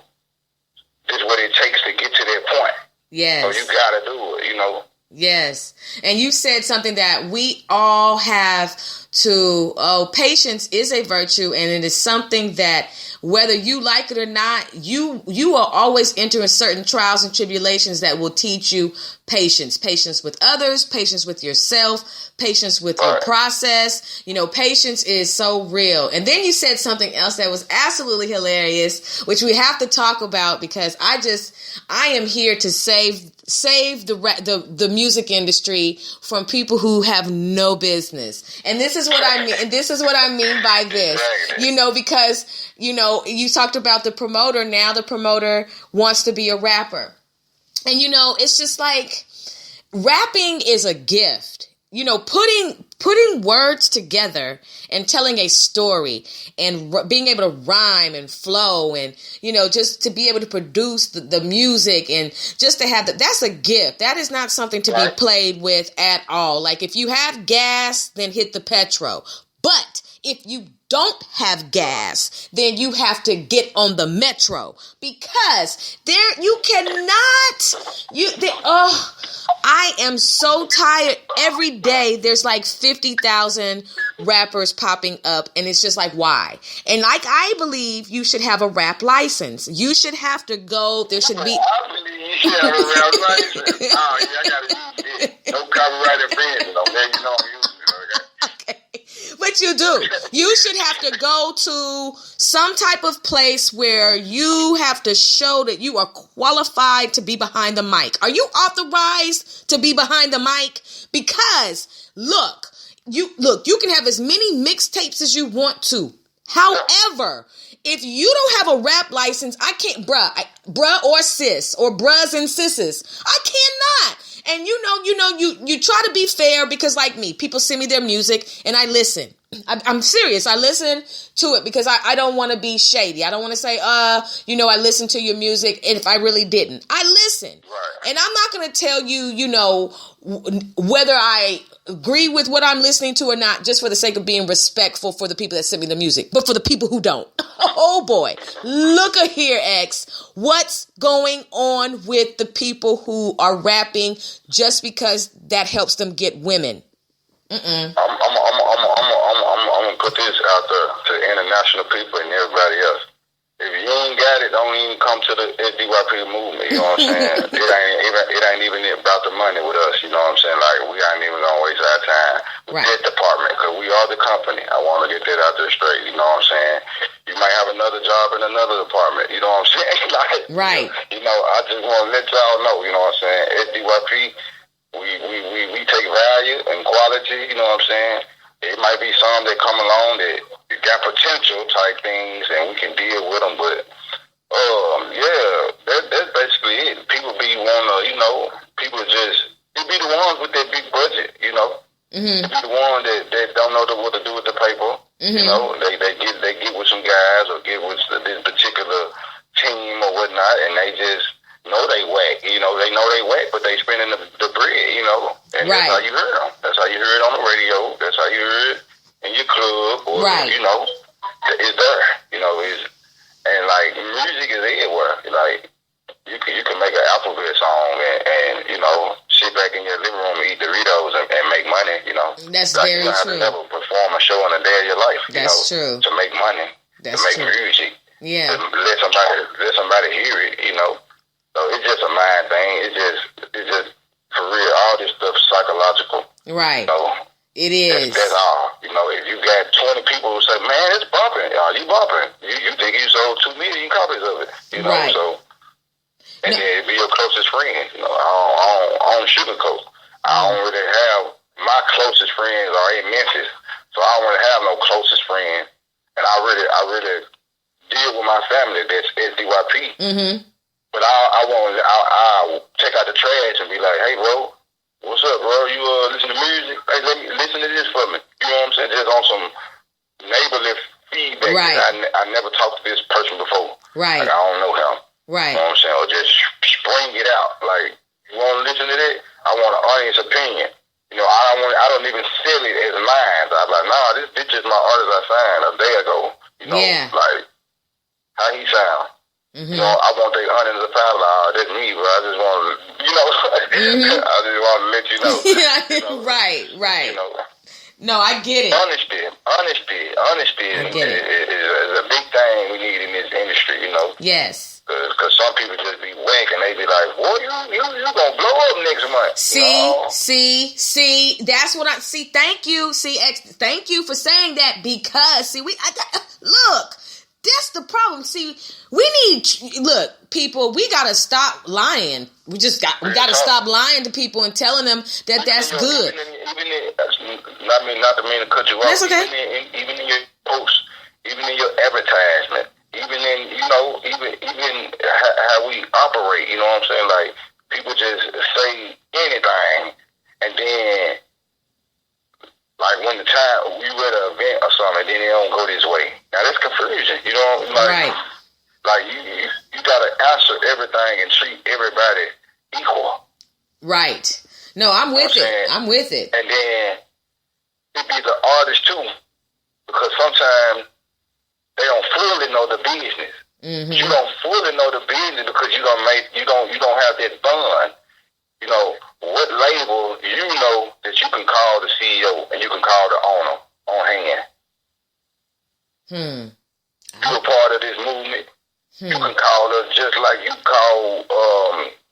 This is what it takes to get to that point. Yes. So you gotta do it, you know. Yes. And you said something that we all have to, patience is a virtue, and it is something that whether you like it or not, you will always enter in certain trials and tribulations that will teach you patience with others, patience with yourself, patience with your process. You know, patience is so real. And then you said something else that was absolutely hilarious, which we have to talk about, because I am here to save the music industry from people who have no business. And this is what I mean. And this is what I mean by this, you know, because, you know, you talked about the promoter. Now the promoter wants to be a rapper. And, you know, it's just like rapping is a gift. You know, putting words together and telling a story and being able to rhyme and flow and, you know, just to be able to produce the music and just to have that's a gift. That is not something to be played with at all. Like, if you have gas, then hit the petrol. But if you don't have gas, then you have to get on the metro, because you cannot, I am so tired. Every day there's like 50,000 rappers popping up, and it's just like, why? And like, I believe you should have a rap license. You should have to go, there should be. I believe you should have a rap license. Oh, yeah, I gotta use it. No copyright infringement on there, you know I'm using it. Okay. But you do. You should have to go to some type of place where you have to show that you are qualified to be behind the mic. Are you authorized to be behind the mic? Because you can have as many mixtapes as you want to. However, if you don't have a rap license, I can't, bruh or sis or bruhs and sisses, I cannot. And you try to be fair, because like me, people send me their music and I listen. I'm serious. I listen to it because I don't want to be shady. I don't want to say, I listened to your music, and if I really didn't. I listen. Right. And I'm not going to tell you, you know, whether I agree with what I'm listening to or not, just for the sake of being respectful for the people that send me the music. But for the people who don't, oh boy, look here, X. What's going on with the people who are rapping just because that helps them get women? I'm gonna put this out there to the international people and everybody else. If you ain't got it, don't even come to the SDYP movement. You know what I'm saying? It ain't even about the money with us. You know what I'm saying? Like, we ain't even gonna waste our time with that department, because we are the company. I want to get that out there straight. You know what I'm saying? You might have another job in another department. You know what I'm saying? Like, right. You know, I just want to let y'all know. You know what I'm saying? SDYP. We take value and quality, you know what I'm saying? It might be some that come along that got potential type things, and we can deal with them, but that's basically it. People be wanna, you know, people just, it be the ones with that big budget, you know. It be the ones that don't know what to do with the paper. You know, they get with some guys or get with this particular team or whatnot, and they just know they whack. You know, they know they whack, but they spending the bread, you know. And that's how you heard them. That's how you heard it on the radio. That's how you heard it in your club, or, you know, it's there. You know, and like, music is everywhere. Like, you can make an alphabet song and you know, sit back in your living room and eat Doritos and make money, you know. That's like, very true. You don't have to never perform a show in a day of your life. That's true. To make money. That's to make music. Yeah. To let somebody hear it, you know. So it's just a mind thing. It's just for real. All this stuff psychological. Right. You know, it is. That's all. You know, if you got 20 people who say, "Man, it's bumping," you bumping. You think you sold 2 million copies of it. You know, right. So. And then it'd be your closest friend. You know, I don't sugarcoat. I don't really have, my closest friends are in Memphis, so I don't really have no closest friend. And I really deal with my family that's SDYP. But I'll check out the trash and be like, hey, bro, what's up, bro? You listen to music? Hey, let me listen to this for me. You know what I'm saying? Just on some neighborly feedback. Right. I never talked to this person before. Right. Like, I don't know him. Right. You know what I'm saying? Or just spring it out. Like, you want to listen to that? I want an audience opinion. You know, I don't even sell it as mine. I'm like, nah, this is my artist I signed a day ago. You know, like, how he sound. Mm-hmm. You know, I want their hundreds of pounds. Like, that's me, but I just want to, you know, I just want to let you know. You know. Right. You know. No, I get it. Honesty is a big thing we need in this industry, you know. Yes. Because some people just be whack and they be like, boy, you gonna blow up next month. See, that's what I see. Thank you. Thank you for saying that, because look, that's the problem. See, people, we gotta stop lying. We gotta stop lying to people and telling them that that's good. Not to mean to cut you off. That's okay. Even in your posts, even in your advertisement, even in, you know, even how we operate, you know what I'm saying? Like, people just say anything, and then, like, when the time we were at an event or something, then it don't go this way. Now, that's confusion, you know? Like, right. Like, you gotta answer everything and treat everybody equal. Right. No, I'm with it. I'm with it. And then, it be the artist, too, because sometimes they don't fully know the business. Mm-hmm. You don't fully know the business because you don't have that bond. You know, what label you know that you can call the CEO and you can call the owner on hand. You're a part of this movement. You can call her just like you call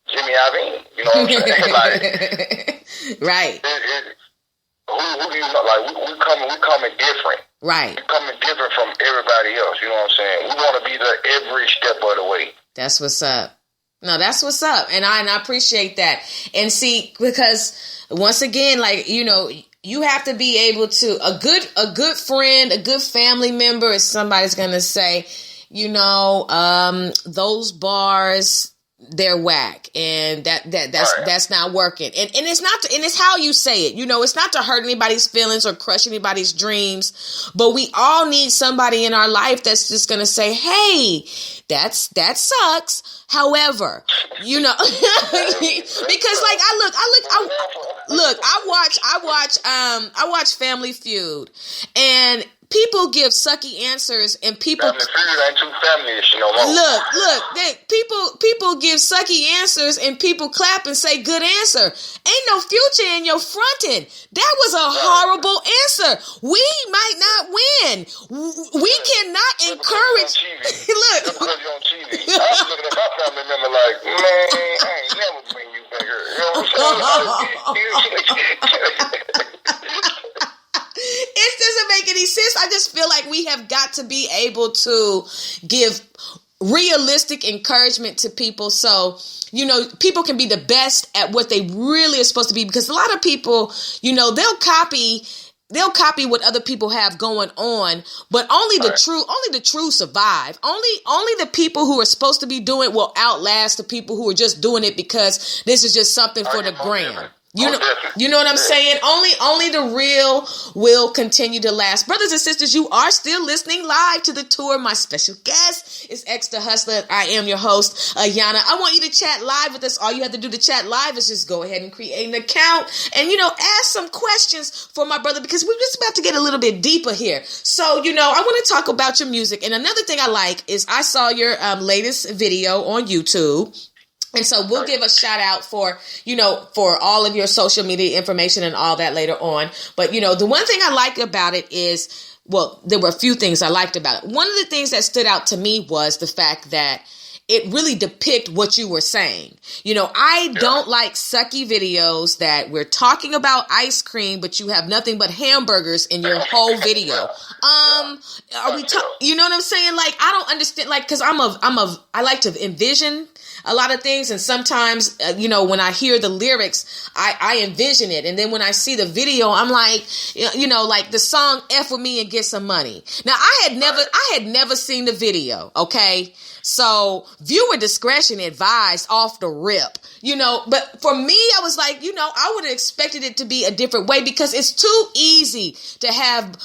Jimmy Iovine. You know what I'm saying? Like, right. Who do you know? Like, we coming different. Right. We're coming different from everybody else. You know what I'm saying? We want to be there every step of the way. That's what's up. No, that's what's up. And I appreciate that. And see, because once again, like, you know, you have to be able to, a good friend, a good family member, if somebody's going to say, you know, those bars, they're whack, and that's not working. And it's not and it's how you say it. You know, it's not to hurt anybody's feelings or crush anybody's dreams, but we all need somebody in our life that's just going to say, "Hey, that sucks." However, you know, because like I watch Family Feud, and people give sucky answers, and people Family Feud ain't too family-ish no more. Look, people give sucky answers, and people clap and say good answer. Ain't no future in your fronting. That was a horrible answer. We might not win. We cannot encourage. Look, because you're on TV. I was looking at my family member like, man, I ain't never bring you bigger. You know what I'm saying? It doesn't make any sense. I just feel like we have got to be able to give realistic encouragement to people, so, you know, people can be the best at what they really are supposed to be, because a lot of people, you know, they'll copy what other people have going on, but only the true survive. Only the people who are supposed to be doing it will outlast the people who are just doing it because this is just something for the gram. You know what I'm saying? Only the real will continue to last. Brothers and sisters, you are still listening live to the tour. My special guest is the Hustla. I am your host, Ayana. I want you to chat live with us. All you have to do to chat live is just go ahead and create an account and, you know, ask some questions for my brother, because we're just about to get a little bit deeper here. So, you know, I want to talk about your music. And another thing I like is I saw your latest video on YouTube. And so we'll give a shout out for, you know, for all of your social media information and all that later on. But, you know, the one thing I like about it is, well, there were a few things I liked about it. One of the things that stood out to me was the fact that it really depict what you were saying. You know, I don't like sucky videos that we're talking about ice cream, but you have nothing but hamburgers in your whole video. You know what I'm saying? Like, I don't understand, like, cause I like to envision a lot of things. And sometimes, when I hear the lyrics, I envision it. And then when I see the video, I'm like, like the song F with me and get some money. Now, I had never seen the video. Okay. So viewer discretion advised off the rip, but for me, I was like, I would have expected it to be a different way because it's too easy to have,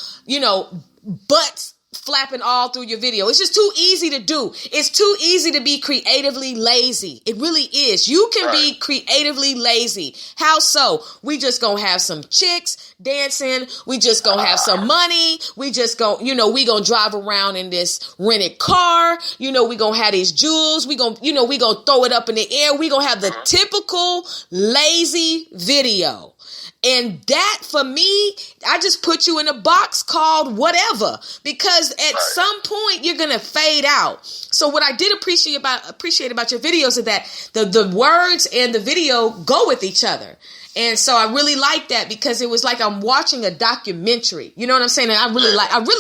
butts flapping all through your video. It's just too easy to do. It's too easy to be creatively lazy. It really is. You can be creatively lazy. How so? We just gonna have some chicks dancing. We just gonna have some money. We just we gonna drive around in this rented car. We gonna have these jewels. We gonna throw it up in the air. We gonna have the typical lazy video. And that, for me, I just put you in a box called whatever, because at some point you're going to fade out. So what I did appreciate about your videos is that the words and the video go with each other. And so I really like that because it was like I'm watching a documentary. You know what I'm saying? And I really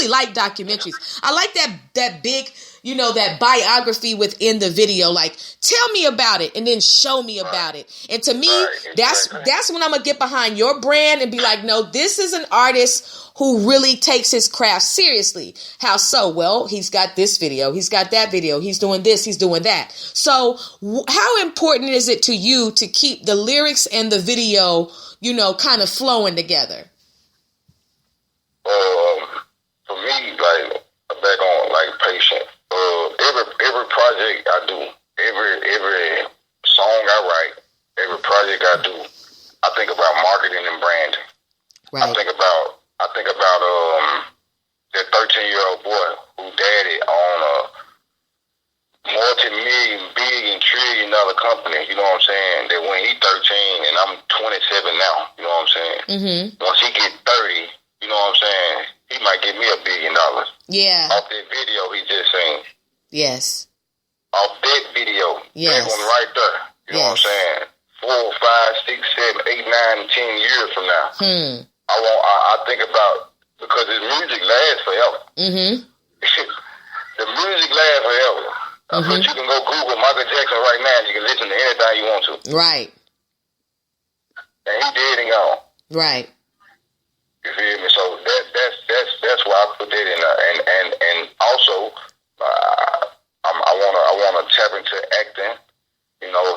like documentaries. I like that big, that biography within the video. Like, tell me about it and then show me about it. And to me, that's when I'm going to get behind your brand and be like, no, this is an artist who really takes his craft seriously. How so? Well, he's got this video. He's got that video. He's doing this. He's doing that. So how important is it to you to keep the lyrics and the video, kind of flowing together? For me, back on patient. Every project I do, every song I write, every project I do, I think about marketing and branding. Right. I think about that 13-year-old boy who daddy on a multi-million, billion, trillion-dollar company. You know what I'm saying? That when he 13 and I'm 27 now. You know what I'm saying? Mm-hmm. Once he get 30, you know what I'm saying? He might give me $1 billion. Yeah. Off that video he just seen. Yes. Off that video. Yes. That one right there. You know what I'm saying? 4, 5, 6, 7, 8, 9, 10 years from now. I think about, because his music lasts forever. Mm-hmm. The music lasts forever. But you can go Google Michael Jackson right now and you can listen to anything you want to. Right. And he dead and gone. Right. You feel me? So that's why I put that in there. And also I wanna tap into acting.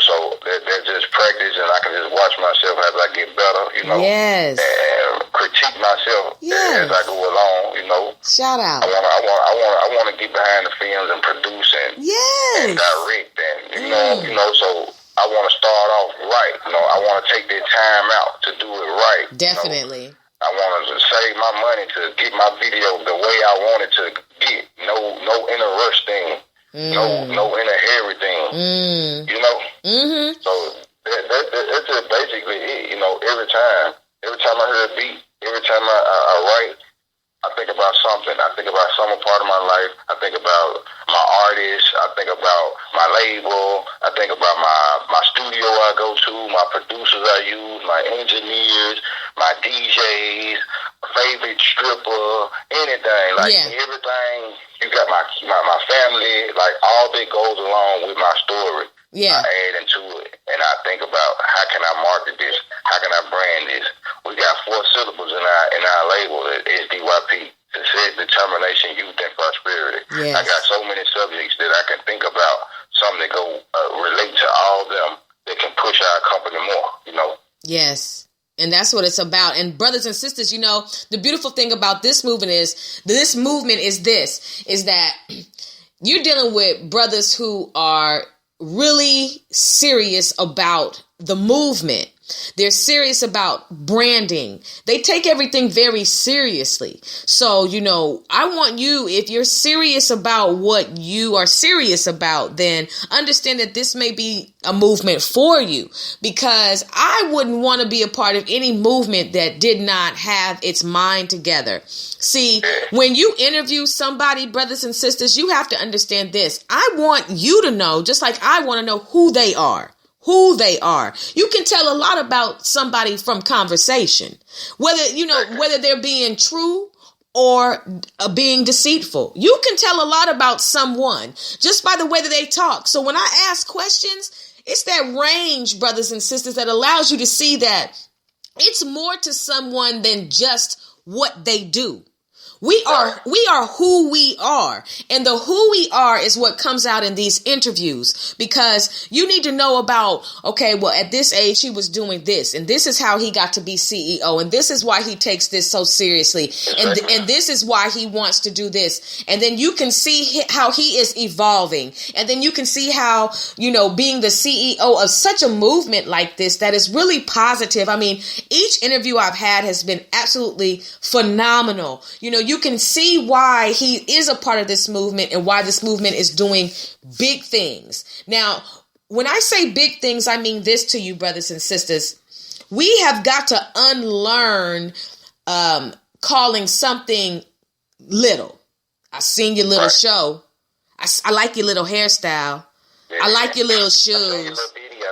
So that's just practice, and I can just watch myself as I get better, Yes. and critique myself as I go along, Shout out. I want to get behind the films and produce and direct, and so I want to start off right. I want to take that time out to do it right. Definitely. I want to save my money to get my video the way I want it to get. No inner rush thing. No inner hairy thing. Mm-hmm. So that's just basically it. Every time I hear a beat, every time I write, I think about something. I think about some part of my life. I think about my artists. I think about my label. I think about my studio I go to, my producers I use, my engineers, my DJs, favorite stripper, anything. Everything. You got my family. All that goes along with my story. Yeah. I add into it, and I think about how can I market this? How can I brand this? We got 4 syllables in our label at SDYP: Success, Determination, Youth, and Prosperity. Yes. I got so many subjects that I can think about, something that go relate to all of them that can push our company more. Yes. And that's what it's about. And brothers and sisters, the beautiful thing about this movement is that you're dealing with brothers who are really serious about the movement. They're serious about branding. They take everything very seriously. So, I want you, if you're serious about what you are serious about, then understand that this may be a movement for you, because I wouldn't want to be a part of any movement that did not have its mind together. See, when you interview somebody, brothers and sisters, you have to understand this. I want you to know, just like I want to know who they are. You can tell a lot about somebody from conversation, whether they're being true or being deceitful. You can tell a lot about someone just by the way that they talk. So when I ask questions, it's that range, brothers and sisters, that allows you to see that it's more to someone than just what they do. We are who we are. And the who we are is what comes out in these interviews, because you need to know about, okay, well, at this age, he was doing this, and this is how he got to be CEO. And this is why he takes this so seriously. And this is why he wants to do this. And then you can see how he is evolving. And then you can see how, being the CEO of such a movement like this, that is really positive. I mean, each interview I've had has been absolutely phenomenal. You can see why he is a part of this movement and why this movement is doing big things. Now, when I say big things, I mean this to you, brothers and sisters. We have got to unlearn calling something little. I seen your little show. I like your little hairstyle. I like your little shoes.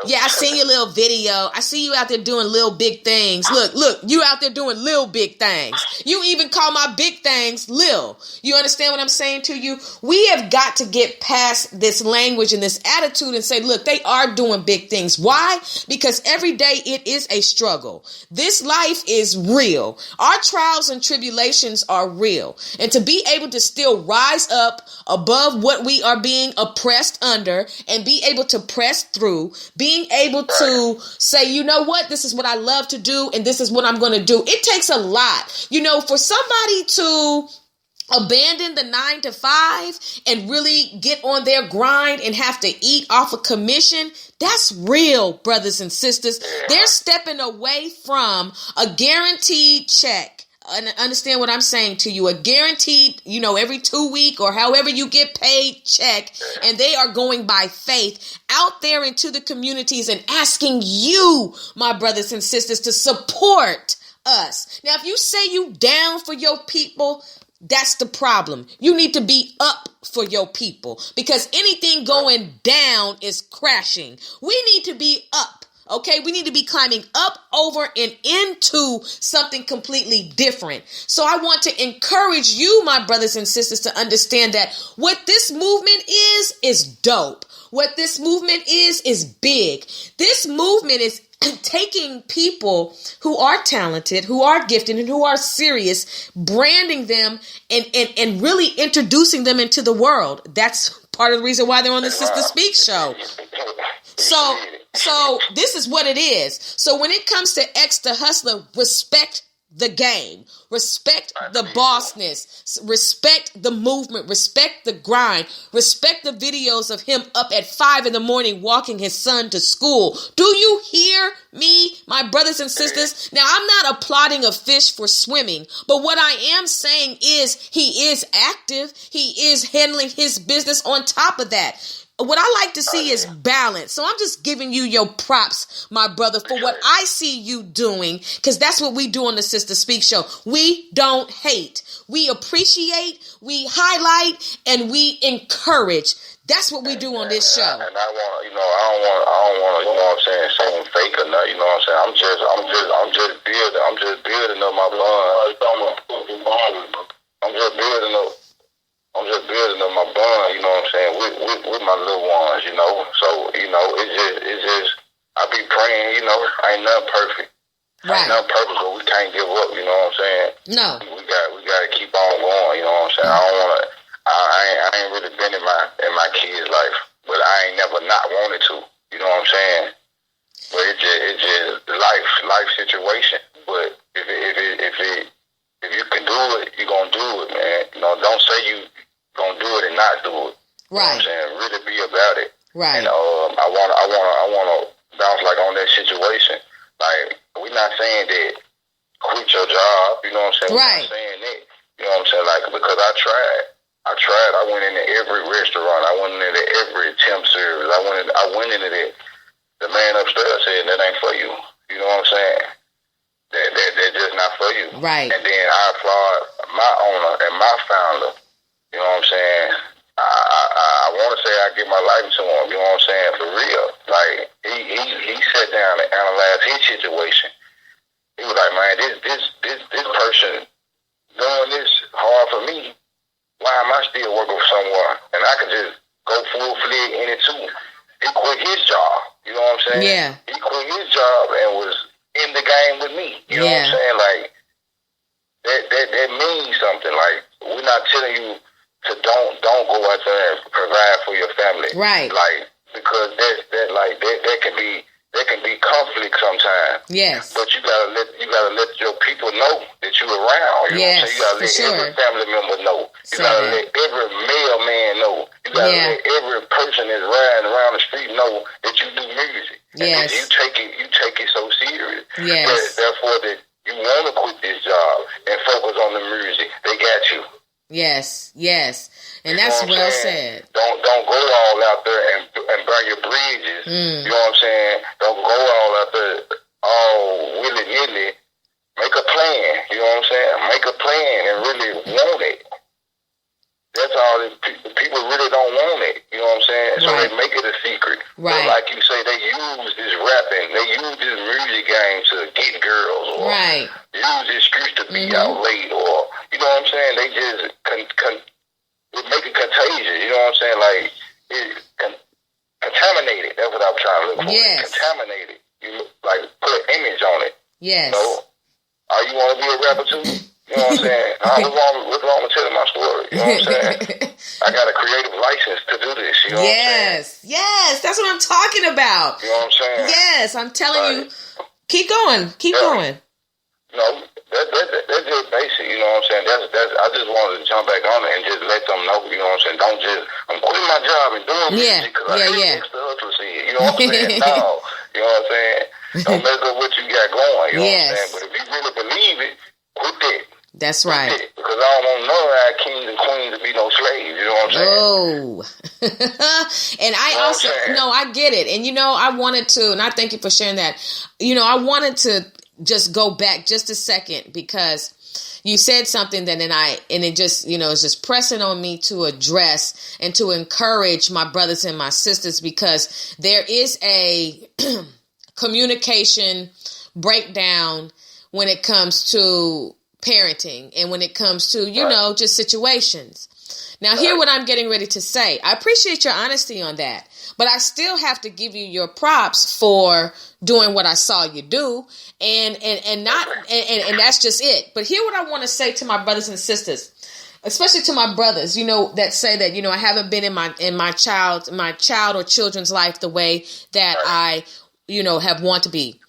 Yeah, I seen your little video. I see you out there doing little big things. Look, you out there doing little big things. You even call my big things lil. You understand what I'm saying to you? We have got to get past this language and this attitude and say, look, they are doing big things. Why? Because every day it is a struggle. This life is real. Our trials and tribulations are real. And to be able to still rise up above what we are being oppressed under and be able to press through, being able to say, you know what, this is what I love to do and this is what I'm going to do. It takes a lot, for somebody to abandon the 9 to 5 and really get on their grind and have to eat off a commission. That's real, brothers and sisters. They're stepping away from a guaranteed check. And understand what I'm saying to you, a guaranteed, every 2 week or however you get paid check. And they are going by faith out there into the communities and asking you, my brothers and sisters, to support us. Now, if you say you down for your people, that's the problem. You need to be up for your people, because anything going down is crashing. We need to be up. Okay, we need to be climbing up, over, and into something completely different. So I want to encourage you, my brothers and sisters, to understand that what this movement is dope. What this movement is big. This movement is taking people who are talented, who are gifted, and who are serious, branding them and really introducing them into the world. That's part of the reason why they're on the Sister Speak show. So this is what it is. So when it comes to X the Hustler, respect the game, respect the bossness, respect the movement, respect the grind, respect the videos of him up at 5 a.m. walking his son to school. Do you hear me, my brothers and sisters? Now, I'm not applauding a fish for swimming, but what I am saying is he is active. He is handling his business on top of that. What I like to see is balance. So I'm just giving you your props, my brother, for what I see you doing, because that's what we do on the Sister Speak show. We don't hate. We appreciate, we highlight, and we encourage. That's what we do on this show. And I want, I don't want, what I'm saying, seem fake or nothing. You know what I'm saying? I'm just building up my bond. I'm just building up my bond, you know what I'm saying, with my little ones, So, it's just, I be praying, ain't nothing perfect. Right. Ain't nothing perfect, but we can't give up, you know what I'm saying? No. We got to keep on going, you know what I'm saying? I ain't really been in my kids' life, but I ain't never not wanted to, you know what I'm saying? But it's just life situation. But if you can do it, you gonna do it, man. Don't say you gonna do it and not do it. Right. You know what I'm saying? Really be about it. Right. And I wanna bounce like on that situation. Like, we're not saying that quit your job, you know what I'm saying? Right. We're not saying that. You know what I'm saying? Like, because I tried. I went into every restaurant. I went into every temp service. I went into that. The man upstairs said that ain't for you. You know what I'm saying? They're just not for you. Right. And then I applaud my owner and my founder. You know what I'm saying? I want to say I give my life to him. You know what I'm saying? For real. Like, he sat down and analyzed his situation. He was like, man, this person doing this someone, and I could just go full-fledged in it too. He quit his job. You know what I'm saying? Yeah. He quit his job and was in the game with me. You know what I'm saying? Like, that means something. Like, we're not telling you to don't go out there and provide for your family. Right. Like, because that can be conflict sometimes. Yes. But you gotta let your people know that you're around. You know what I'm saying? You gotta let every family member know. You gotta let every mailman know. You gotta let every person that's riding around the street know that you do music. And you take it so serious. Yes. Therefore that you wanna quit this job and focus on the music. They got you. Yes. And that's well said. Don't go all out there and burn your bridges. You know what I'm saying? Don't go all out there all willy-nilly. Make a plan. You know what I'm saying? Make a plan and really want it. That's all. People really don't want it. You know what I'm saying? So they make it a secret. Right. But like you say, they use this rapping, they use this music game to get girls, or use the excuse to be out late, or you know what I'm saying? They just it make it contagious. You know what I'm saying? Like contaminated. That's what I'm trying to look for. Yes. Contaminated. You like put an image on it. Yes. You know? You want to be a rapper too? You know what I'm saying? What's wrong with telling my story? You know what I'm saying? I got a creative license to do this. You know what I'm saying? Yes, that's what I'm talking about. You know what I'm saying? Yes, I'm telling you. Keep going. No, that's just basic. You know what I'm saying? That's. I just wanted to jump back on it and just let them know. You know what I'm saying? Don't just I'm quitting my job and doing music because I hate extra hustle shit. You know what I'm saying? No, you know what I'm saying? Don't mess up what you got going. You know what I'm saying? But if you really believe it, quit that. That's right. Because I don't want none of our kings and queens to be no slaves. You know what I'm saying? Oh. And I also, no, I get it. And, I wanted to, and I thank you for sharing that. I wanted to just go back just a second because you said something that and it just, is just pressing on me to address and to encourage my brothers and my sisters because there is a communication breakdown when it comes to parenting and when it comes to, just situations. Now, hear what I'm getting ready to say. I appreciate your honesty on that, but I still have to give you your props for doing what I saw you do and that's just it. But hear what I want to say to my brothers and sisters, especially to my brothers, that say that, I haven't been in my child or children's life the way that I, have want to be.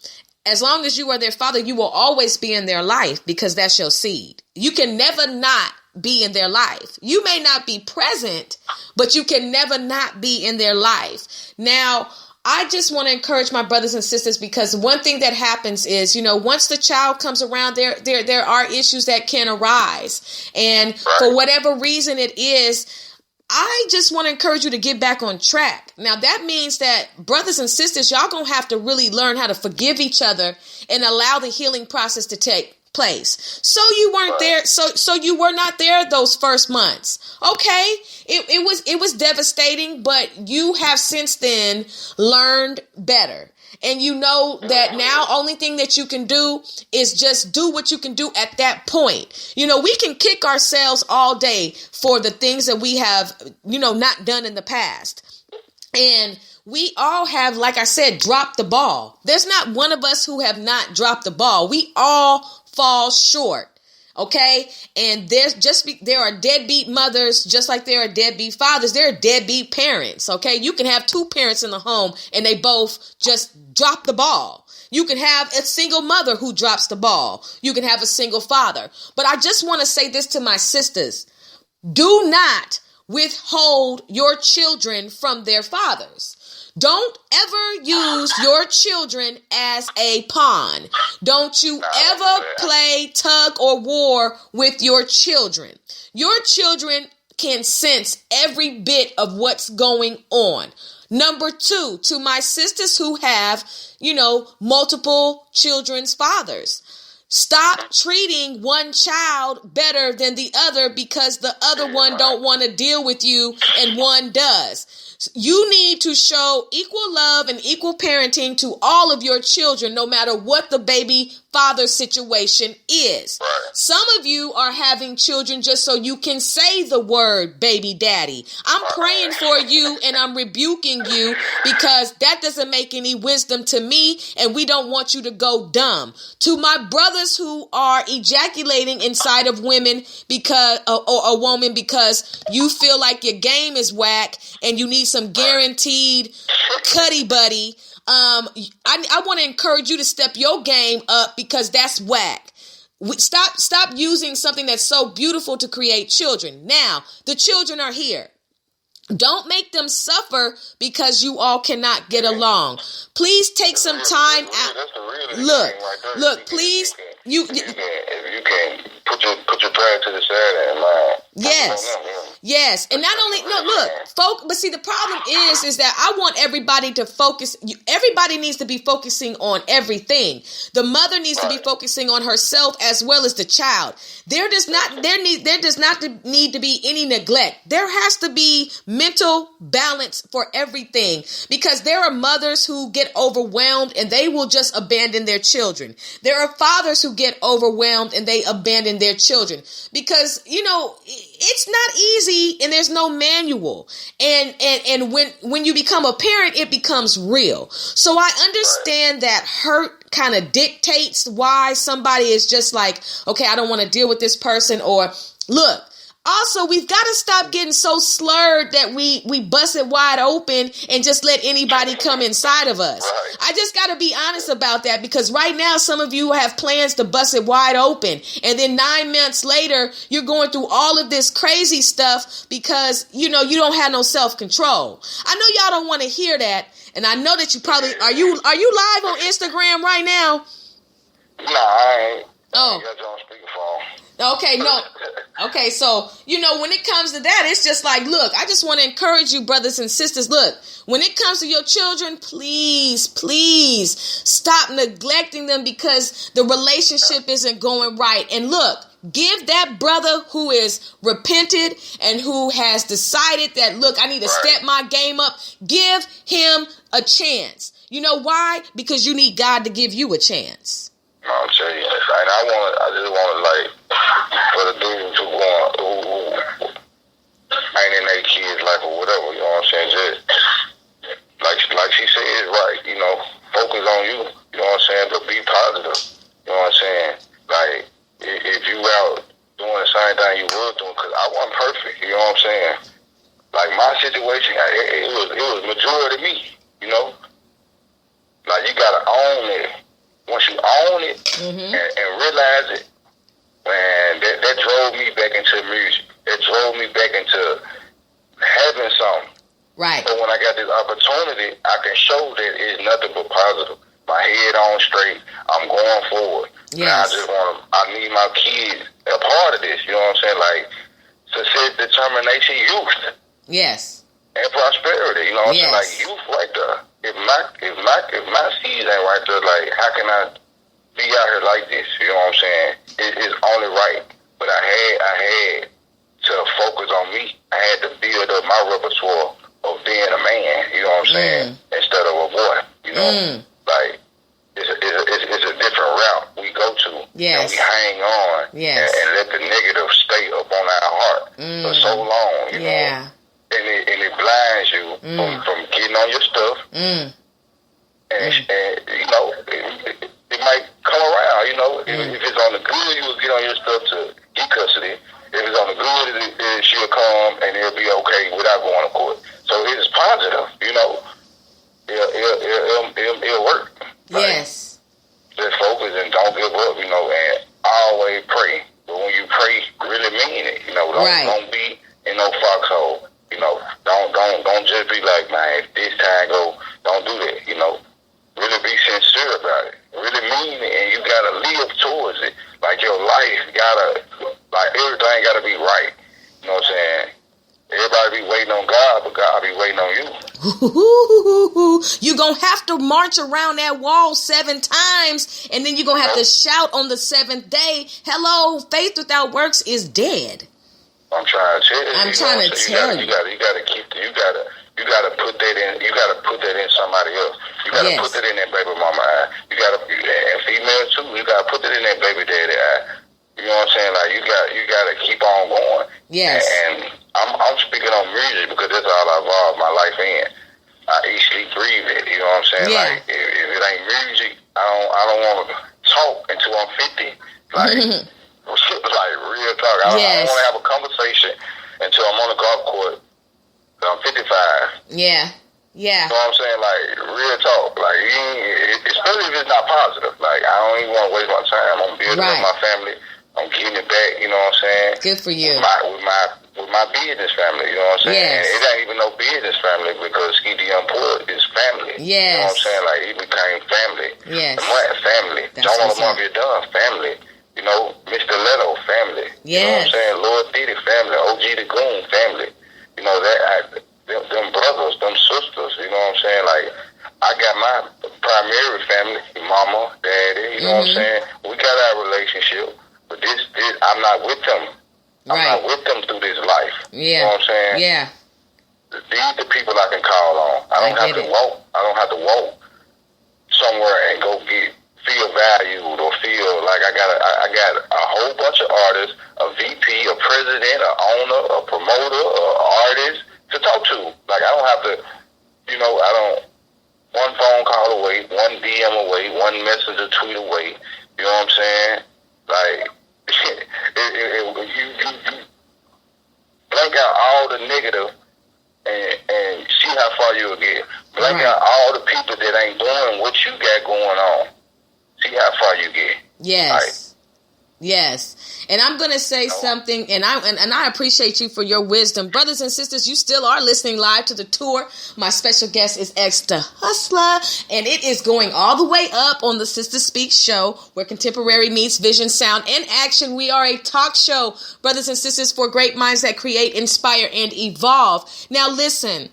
As long as you are their father, you will always be in their life because that's your seed. You can never not be in their life. You may not be present, but you can never not be in their life. Now, I just want to encourage my brothers and sisters because one thing that happens is, once the child comes around, there are issues that can arise. And for whatever reason it is, I just want to encourage you to get back on track. Now, that means that brothers and sisters, y'all going to have to really learn how to forgive each other and allow the healing process to take place. So you weren't there. So you were not there those first months. Okay. It was devastating, but you have since then learned better. And you know that now only thing that you can do is just do what you can do at that point. We can kick ourselves all day for the things that we have, not done in the past. And we all have, like I said, dropped the ball. There's not one of us who have not dropped the ball. We all fall short. Okay. And there are deadbeat mothers, just like there are deadbeat fathers. There are deadbeat parents. Okay. You can have two parents in the home and they both just drop the ball. You can have a single mother who drops the ball. You can have a single father. But I just want to say this to my sisters. Do not withhold your children from their fathers. Don't ever use your children as a pawn. Don't you ever play tug or war with your children. Your children can sense every bit of what's going on. Number two, to my sisters who have, multiple children's fathers. Stop treating one child better than the other because the other one don't want to deal with you and one does. You need to show equal love and equal parenting to all of your children, no matter what the baby father situation is. Right. Some of you are having children just so you can say the word baby daddy. I'm praying for you and I'm rebuking you because that doesn't make any wisdom to me, and we don't want you to go dumb. To my brothers who are ejaculating inside of women because or a woman because you feel like your game is whack and you need some guaranteed cuddy buddy, I want to encourage you to step your game up because that's whack. Stop using something that's so beautiful to create children. Now, the children are here. Don't make them suffer because you all cannot get along. Please take some time out. Look, please. If you can put your pride to the side and mind. Yes. And not only, but see, the problem is that I want everybody to focus. Everybody needs to be focusing on everything. The mother needs to be focusing on herself as well as the child. There does not need to be any neglect. There has to be mental balance for everything, because there are mothers who get overwhelmed and they will just abandon their children. There are fathers who get overwhelmed and they abandon their children because, it's not easy and there's no manual. And when you become a parent, it becomes real. So I understand that hurt kind of dictates why somebody is just like, okay, I don't want to deal with this person. Or look, also, we've got to stop getting so slurred that we bust it wide open and just let anybody come inside of us. Right. I just got to be honest about that, because right now some of you have plans to bust it wide open. And then 9 months later, you're going through all of this crazy stuff because, you don't have no self-control. I know y'all don't want to hear that. And I know that you probably, are you live on Instagram right now? Nah, I ain't. Oh. I got you on speakerphone. Okay, no. Okay, so, when it comes to that, it's just like, look, I just want to encourage you, brothers and sisters. Look, when it comes to your children, please stop neglecting them because the relationship isn't going right. And look, give that brother who is repented and who has decided that, look, I need to step my game up. Give him a chance. You know why? Because you need God to give you a chance. No, I'm telling you, and I just want to, like, for the dudes who ain't in their kids' life or whatever, you know what I'm saying? Just like she said, it's right, focus on you, you know what I'm saying? But be positive, you know what I'm saying? Like, if you out doing the same thing you was doing, because I wasn't perfect, you know what I'm saying? Like, my situation, it was majority me, Like, you gotta own it. Once you own it and realize it, man, that drove me back into music. It drove me back into having something. Right. So when I got this opportunity, I can show that it's nothing but positive. My head on straight. I'm going forward. Yes. I need my kids a part of this. You know what I'm saying? Like, success, determination, youth. Yes. And prosperity. You know what I'm saying? Like, youth right there. If my seeds ain't right there, like, how can I be out here like this? You know what I'm saying? It's only right. But I had to focus on me. I had to build up my repertoire of being a man. You know what I'm saying? Instead of a boy. Like, it's a different route we go to. Yes. And we hang on. Yes. And let the negative stay up on our heart for so long. You know? And it blinds you from getting on your stuff. And it might come around, If it's on the good, you will get on your stuff to get custody. If it's on the good, she'll come and it'll be okay without going to court. So it's positive, It'll work. Yes. Just focus and don't give up, and always pray. But when you pray, really mean it, Don't be in no foxhole. Don't just be like, man, if this time go, don't do that, Really be sincere about it. Really mean it, and you gotta live towards it. Like, your life everything gotta be right. You know what I'm saying? Everybody be waiting on God, but God be waiting on you. You're gonna have to march around that wall 7 times, and then you're gonna have to shout on the 7th day, hello, faith without works is dead. I'm trying to tell you. I'm trying to tell you. You gotta you gotta put that in. You gotta put that in somebody else. You gotta put that in that baby mama eye. You gotta, and female too. You gotta put that in that baby daddy eye. You know what I'm saying? Like you gotta keep on going. Yes. And I'm speaking on music because that's all I evolved my life in. I eat, sleep, breathe it. You know what I'm saying? Yeah. Like if it ain't music, I don't want to talk until I'm 50. Like like real talk. I don't want to have a conversation until I'm on the golf court. I'm 55. Yeah. Yeah. You know what I'm saying? Like, real talk. Like, especially if it's not positive. Like, I don't even want to waste my time. I'm building up my family. I'm getting it back, you know what I'm saying? Good for you. With my business family, you know what I'm saying? Yes. It ain't even no business family because Skeety Young Poor is family. Yes. You know what I'm saying? Like, it became family. Yes. Family. Don't want to move your done, family. You know, Mr. Leto, family. Yes. You know what I'm saying? Lord Diddy, family. OG the Goon, family. You know, them brothers, them sisters, you know what I'm saying? Like, I got my primary family, mama, daddy, you know what I'm saying? We got our relationship, but this I'm not with them. I'm not with them through this life. Yeah. You know what I'm saying? Yeah. These the people I can call on. I don't have to walk somewhere and go feel valued or feel like I got a whole bunch of artists, a VP, a president, a owner, a promoter, a artist to talk to. Like, I don't have to, you know, one phone call away, one DM away, one messenger tweet away. You know what I'm saying? Like, you blank out all the negative and see how far you'll get. Blank out all the people that ain't doing what you got going on. See how far you get. Yes. Like, yes. And I'm going to say something, and I appreciate you for your wisdom. Brothers and sisters, you still are listening live to the tour. My special guest is Extra Hustla, and it is going all the way up on the Sister Speak show, where contemporary meets vision, sound, and action. We are a talk show, brothers and sisters, for great minds that create, inspire, and evolve. Now listen,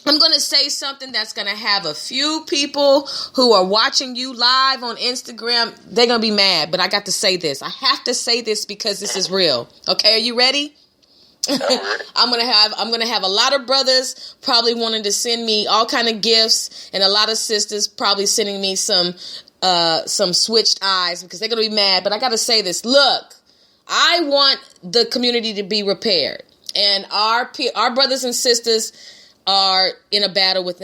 I'm going to say something that's going to have a few people who are watching you live on Instagram. They're going to be mad, but I got to say this. I have to say this because this is real. Okay, are you ready? I'm gonna have a lot of brothers probably wanting to send me all kind of gifts, and a lot of sisters probably sending me some switched eyes because they're going to be mad. But I got to say this. Look, I want the community to be repaired, and our brothers and sisters are in a battle with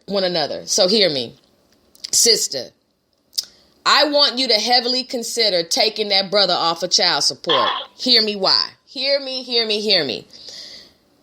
one another. So hear me, sister. I want you to heavily consider taking that brother off of child support. Hear me why. Hear me.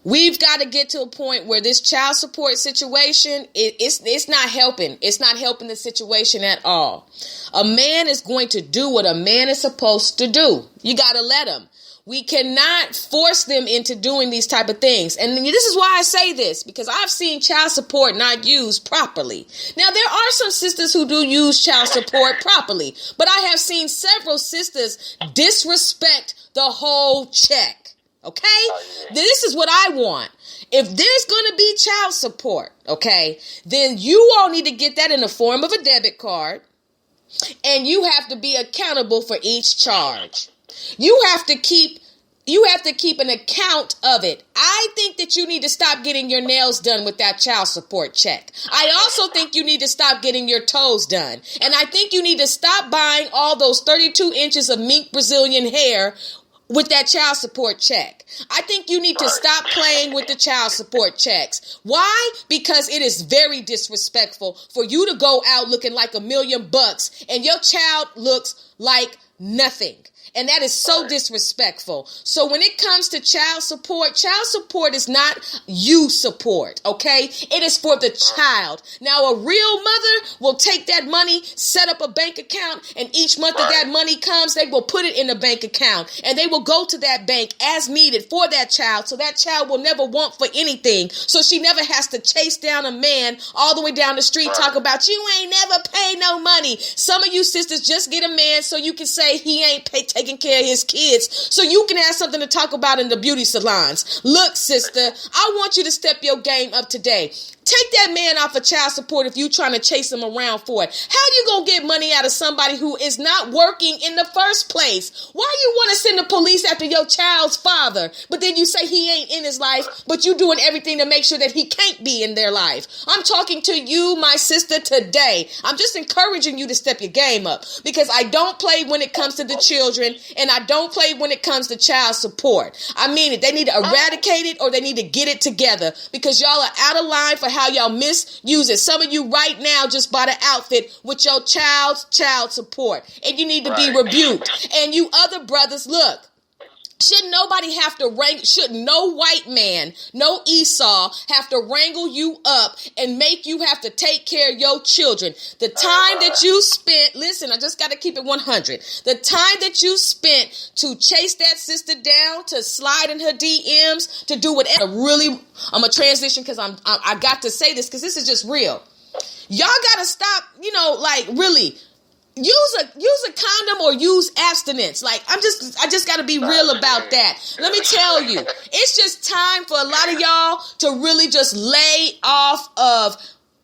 We've got to get to a point where this child support situation, it's not helping. It's not helping the situation at all. A man is going to do what a man is supposed to do. You got to let him. We cannot force them into doing these type of things. And this is why I say this, because I've seen child support not used properly. Now, there are some sisters who do use child support properly, but I have seen several sisters disrespect the whole check. Okay? This is what I want. If there's going to be child support, okay, then you all need to get that in the form of a debit card, and you have to be accountable for each charge. You have to keep an account of it. I think that you need to stop getting your nails done with that child support check. I also think you need to stop getting your toes done. And I think you need to stop buying all those 32 inches of mink Brazilian hair with that child support check. I think you need to stop playing with the child support checks. Why? Because it is very disrespectful for you to go out looking like $1 million and your child looks like nothing. And that is so disrespectful. So when it comes to child support is not you support, okay? It is for the child. Now, a real mother will take that money, set up a bank account, and each month that that money comes, they will put it in a bank account. And they will go to that bank as needed for that child, so that child will never want for anything. So she never has to chase down a man all the way down the street, talk about, you ain't never pay no money. Some of you sisters just get a man so you can say he ain't taking care of his kids, so you can have something to talk about in the beauty salons. Look, sister, I want you to step your game up today. Take that man off of child support if you trying to chase him around for it. How you gonna get money out of somebody who is not working in the first place? Why you want to send the police after your child's father, but then you say he ain't in his life, but you doing everything to make sure that he can't be in their life? I'm talking to you, my sister, today. I'm just encouraging you to step your game up, because I don't play when it comes to the children, and I don't play when it comes to child support. I mean it. They need to eradicate it, or they need to get it together, because y'all are out of line for how y'all misuse it. Some of you right now just bought an outfit with your child's child support, and you need to be rebuked. And you other brothers, look, should nobody have to wrangle, should no white man, no Esau have to wrangle you up and make you have to take care of your children? The time that you spent, listen, I just got to keep it 100. The time that you spent to chase that sister down, to slide in her DMs, to do whatever, really, I'm going to transition because I got to say this because this is just real. Y'all got to stop, really. Use a condom or use abstinence. Like, I just got to be real about that. Let me tell you, it's just time for a lot of y'all to really just lay off of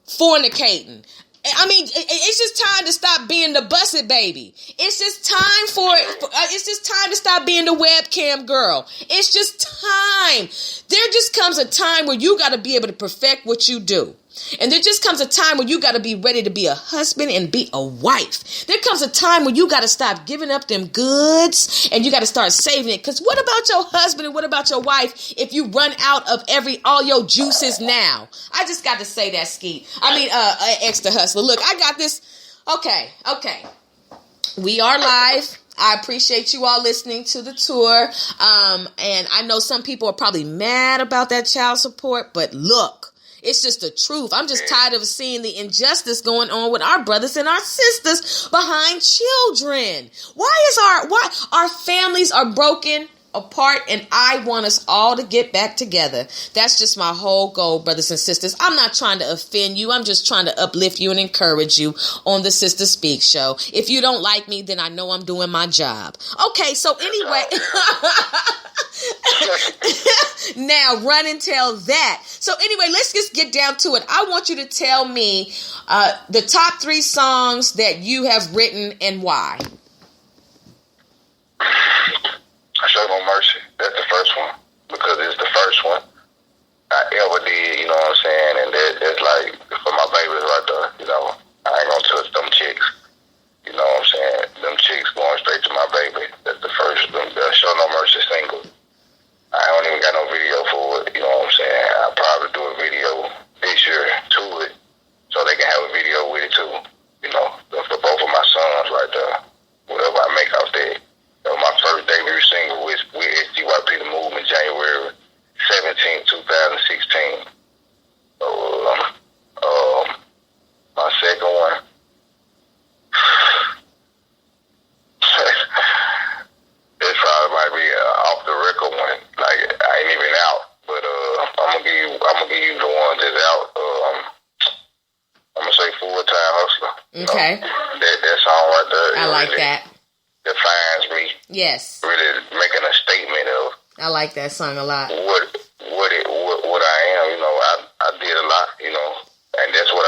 fornicating. I mean, it's just time to stop being the busted baby. It's just time it's just time to stop being the webcam girl. It's just time. There just comes a time where you got to be able to perfect what you do. And there just comes a time when you got to be ready to be a husband and be a wife. There comes a time when you got to stop giving up them goods and you got to start saving it. Because what about your husband and what about your wife if you run out of all your juices now? I just got to say that, Skeet. Extra Hustler. Look, I got this. Okay. We are live. I appreciate you all listening to the tour. And I know some people are probably mad about that child support, but look. It's just the truth. I'm just tired of seeing the injustice going on with our brothers and our sisters behind children. Why our families are broken apart, and I want us all to get back together. That's just my whole goal, brothers and sisters. I'm not trying to offend you. I'm just trying to uplift you and encourage you on the Sister Speak show. If you don't like me, then I know I'm doing my job. Okay, so anyway, now run and tell that. So anyway, let's just get down to it. I want you to tell me the top 3 songs that you have written and why. Show No Mercy. That's the first one, because it's the first one I ever did, you know what I'm saying? And that's like, for my babies right there, I ain't gonna touch them chicks, you know what I'm saying? Them chicks going straight to my baby. That's the first, the Show No Mercy single. I don't even got no video for it, you know what I'm saying? I'll probably do a video this year to it, so they can have a video with it too, for both of my sons right there, whatever I make out there. My first debut single was with SDYP The Movement, January 17, 2016. My second one, it probably might be off the record one. Like, I ain't even out, but I'm gonna give you the one that's out. I'm gonna say Full Time Hustler. Okay. That song right there. I like that. Defines me. Yes. Really making a statement of. I like that song a lot. What I am, I did a lot, and that's what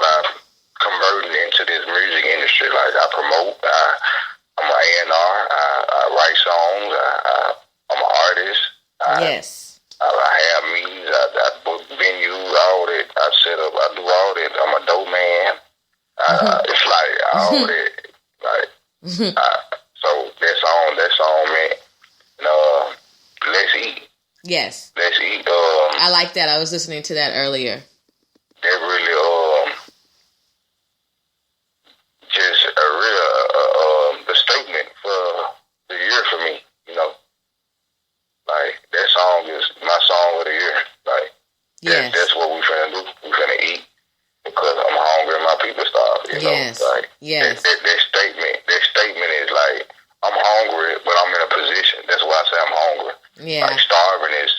I converted into this music industry. Like, I promote, I'm an A&R, I write songs, I'm an artist. Yes. I have meetings, I book venues, all that. I set up, I do all that. I'm a dope man. It's like all that. Like, so that song, man. Let's eat. Yes. Let's eat. I like that. I was listening to that earlier. That really, just a real, the statement for the year for me. Like, that song is my song of the year. Like, yes. That's what we finna do. We finna eat because I'm hungry and my people starve. Yes. Like, yes. That statement is like, I'm hungry, but I'm in a position. That's why I say I'm hungry. Yeah. Like, starving is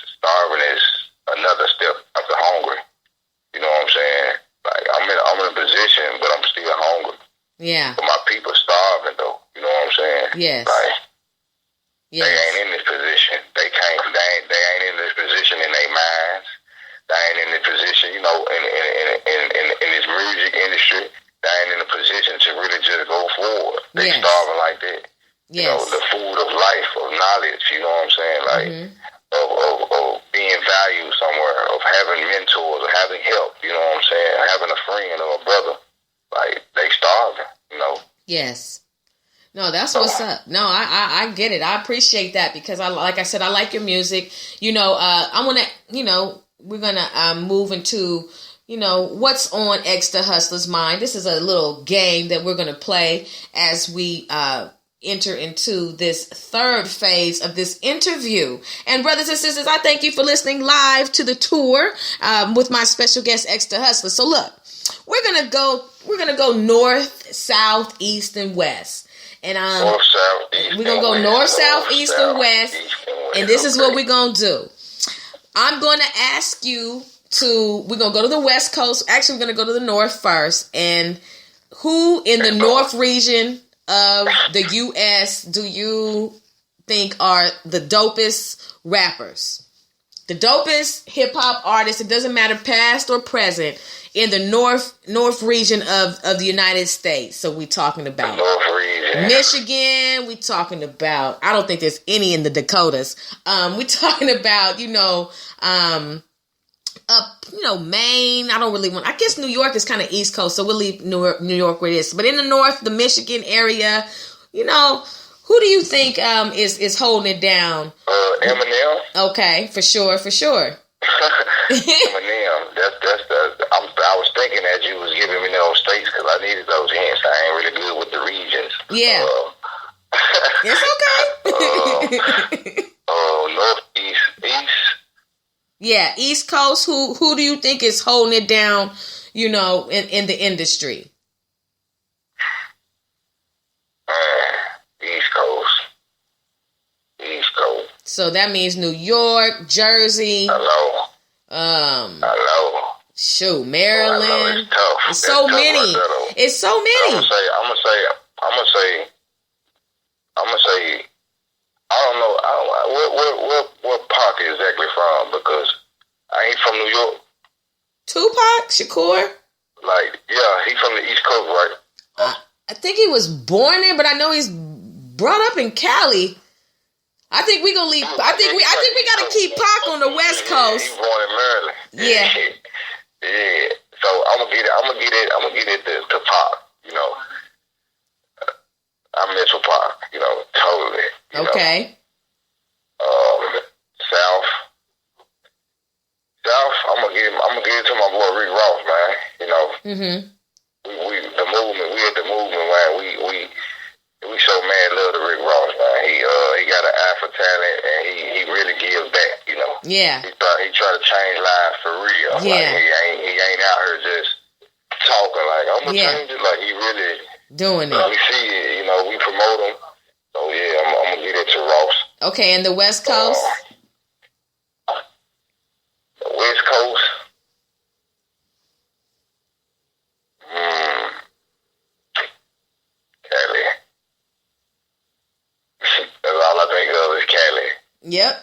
another step after hungry. You know what I'm saying? Like, I'm in a position, but I'm still hungry. Yeah. But my people starving though. You know what I'm saying? Yes. Like, yes. they ain't in this position. They ain't in this position in their minds. They ain't in this position, in Yes. No, that's what's up. No, I get it. I appreciate that because like I said, I like your music. I want to, we're going to move into, what's on Extra Hustler's mind. This is a little game that we're going to play as we enter into this third phase of this interview. And brothers and sisters, I thank you for listening live to the tour with my special guest, Extra Hustler. So look, we're going to go north, south, east, and west. And north, south, east, we're going to go north, south, east, and west. And this is what we're going to do. I'm going to ask you we're going to go to the West Coast. Actually, we're going to go to the North first. And who in the North region of the U.S. do you think are the dopest rappers? The dopest hip-hop artists, it doesn't matter past or present, in the North region of the United States. So we're talking about Michigan. We're talking about, I don't think there's any in the Dakotas. We're talking about, Maine. I don't really want, I guess New York is kind of East Coast, so we'll leave New York where it is. But in the North, the Michigan area, who do you think is holding it down? Eminem. Okay, for sure. Eminem. I was thinking that you was giving me those states because I needed those hints. I ain't really good with the regions. Yeah. It's okay. Northeast, east. Yeah, East Coast. Who do you think is holding it down? In the industry. East Coast. So that means New York, Jersey. Hello. Shoot, Maryland. It's tough. It's so many. It's so many. I'm gonna say. I don't know. What pocket exactly from? Because I ain't from New York. Tupac Shakur. He's from the East Coast, right? I think he was born there, but I know he's brought up in Cali. I think we gonna leave. I think we gotta keep Pac on the West Coast. He's born in Maryland. Yeah. Yeah. So I'm gonna get it to Pac. I mess with Pac. Totally. Okay. South. I'm gonna give it to my boy Rick Ross, man. Mm-hmm. We the movement. We at the movement, man. We show mad love to Rick Ross, man. He got an eye for talent, and he really gives back. Yeah. He try to change lives for real. Yeah. He ain't out here just talking like I'm gonna change it. Like he really doing it. We see it. We promote him. So yeah, I'm gonna get it to Ross. Okay, and the West Coast. The West Coast. Cali. That's all I think of is Cali. Yep,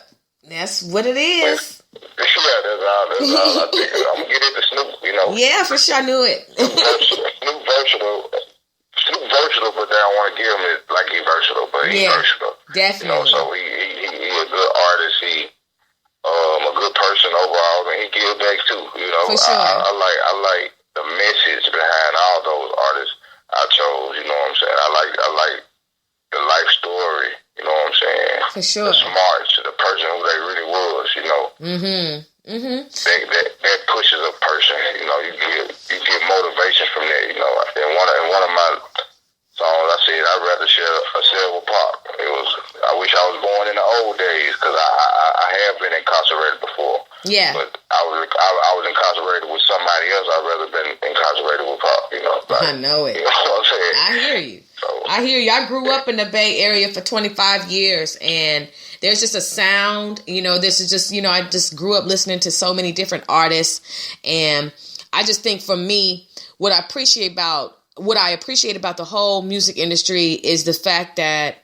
that's what it is. Yeah, that's all I think of. I'm gonna get it to Snoop. Yeah, for sure, I knew it. Snoop versatile, but they don't want to give him it like he's versatile, but he's versatile. Definitely. So he a good artist. He a good person overall, and he gives back too. For sure. I like the message behind all those artists I chose. You know what I'm saying? I like the life story. You know what I'm saying? For sure. The smarts, the person who they really was. Mm-hmm. Mm-hmm. That pushes a person. You get motivation from that. And one of my songs, I said I'd rather share a cell with Pac. I wish I was born in the old days because I have been incarcerated before. Yeah. But I was incarcerated with somebody else. I'd rather been incarcerated with Pac. I know it. You know what I'm saying? I hear you. I hear you. I grew up in the Bay Area for 25 years, and there's just a sound, this is just, I just grew up listening to so many different artists. And I just think for me, what I appreciate about the whole music industry is the fact that,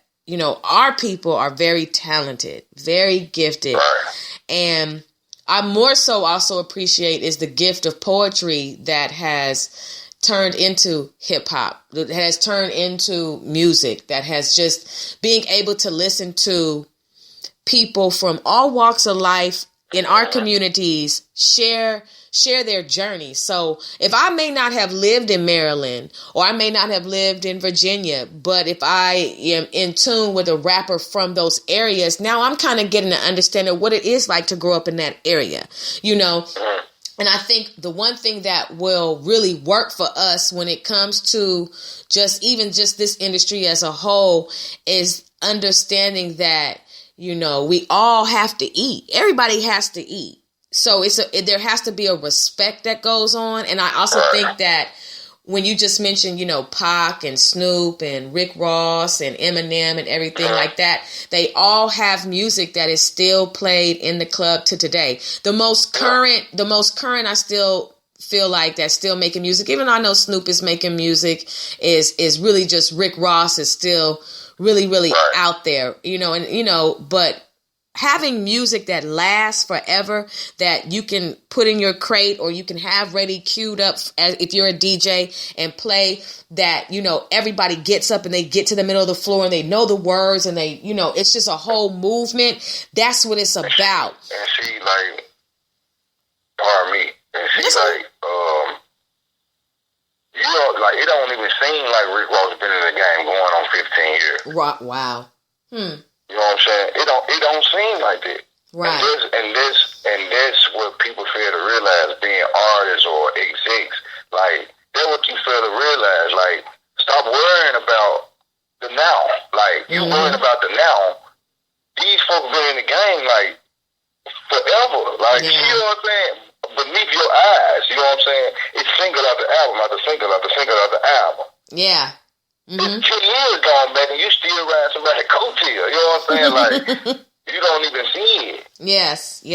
our people are very talented, very gifted. Right. And I more so also appreciate is the gift of poetry that has turned into hip hop, that has turned into music, that has just being able to listen to people from all walks of life in our communities share their journey. So if I may not have lived in Maryland or I may not have lived in Virginia, but if I am in tune with a rapper from those areas, now I'm kind of getting an understanding of what it is like to grow up in that area, you know. And I think the one thing that will really work for us when it comes to just this industry as a whole is understanding that, you know, we all have to eat. Everybody has to eat. So there has to be a respect that goes on. And I also think that when you just mentioned, you know, Pac and Snoop and Rick Ross and Eminem and everything like that, they all have music that is still played in the club to today. The most current, I still feel like that's still making music, even though I know Snoop is making music, is really just Rick Ross is still really, really out there, you know, and, you know, but having music that lasts forever, that you can put in your crate or you can have ready queued up as if you're a DJ and play, that, you know, everybody gets up and they get to the middle of the floor and they know the words and they, you know, it's just a whole movement. That's what it's about. And she like, pardon me, and she like, you know, like it don't even seem like Rick Ross been in the game going on 15 years. Wow. You know what I'm saying? It don't seem like that. Right. And that's what people fail to realize, being artists or execs. Like, that's what you fail to realize. Like, stop worrying about the now. Like, you worrying about the now. These folks been in the game, like, forever. Like, you know what I'm saying? Beneath your eyes, you know what I'm saying? It's single after album after single after single after album. Yeah. 10 years gone back and you still ride somebody coattail. You know what I'm saying? Like, you don't even see it. Yes.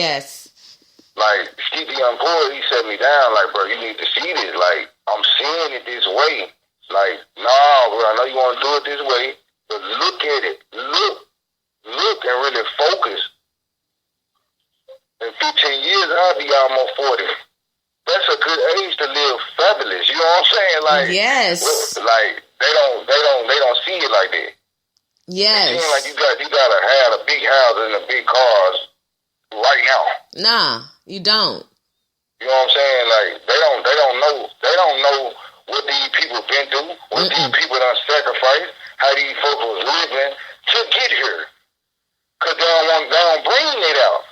Like, Stevie Young Boy, he set me down, like, bro, you need to see this. Like, I'm seeing it this way. Like, nah, bro, I know you want to do it this way, but look at it. Look and really focus. In 15 years, I'll be almost 40. That's a good age to live fabulous. You know what I'm saying? Like, yes. Like, they don't see it like that. Yes. It seems like you gotta have a big house and a big cars right now. Nah, you don't. You know what I'm saying? Like, they don't know what these people been through, what these people done sacrificed, how these folks was living to get here. Cause they don't bring it out.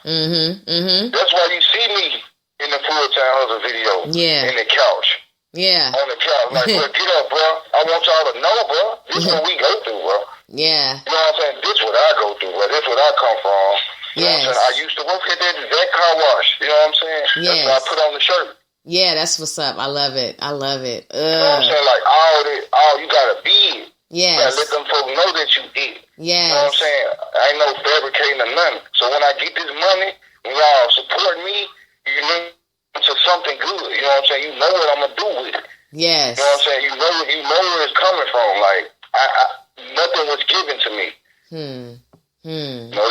That's why you see me in the full-time hustle video. Yeah. In the couch. Yeah. On the couch. Like, bro, get up, bro. I want y'all to know, bro. This is what we go through, bro. Yeah. You know what I'm saying? This is what I go through, bro. This is what I come from. You know what I'm saying? I used to work at that car wash. You know what I'm saying? Yes. That's what I put on the shirt. Yeah, that's what's up. I love it. You know what I'm saying? Like, all you gotta be it. Yes. You gotta let them folks know that you did. Yes. You know what I'm saying? I ain't no fabricating or nothing. So when I get this money, when y'all support me, you know, to something good. You know what I'm saying? You know what I'm gonna do with it. Yes. You know what I'm saying? You know where it's coming from. Like, nothing was given to me. You know,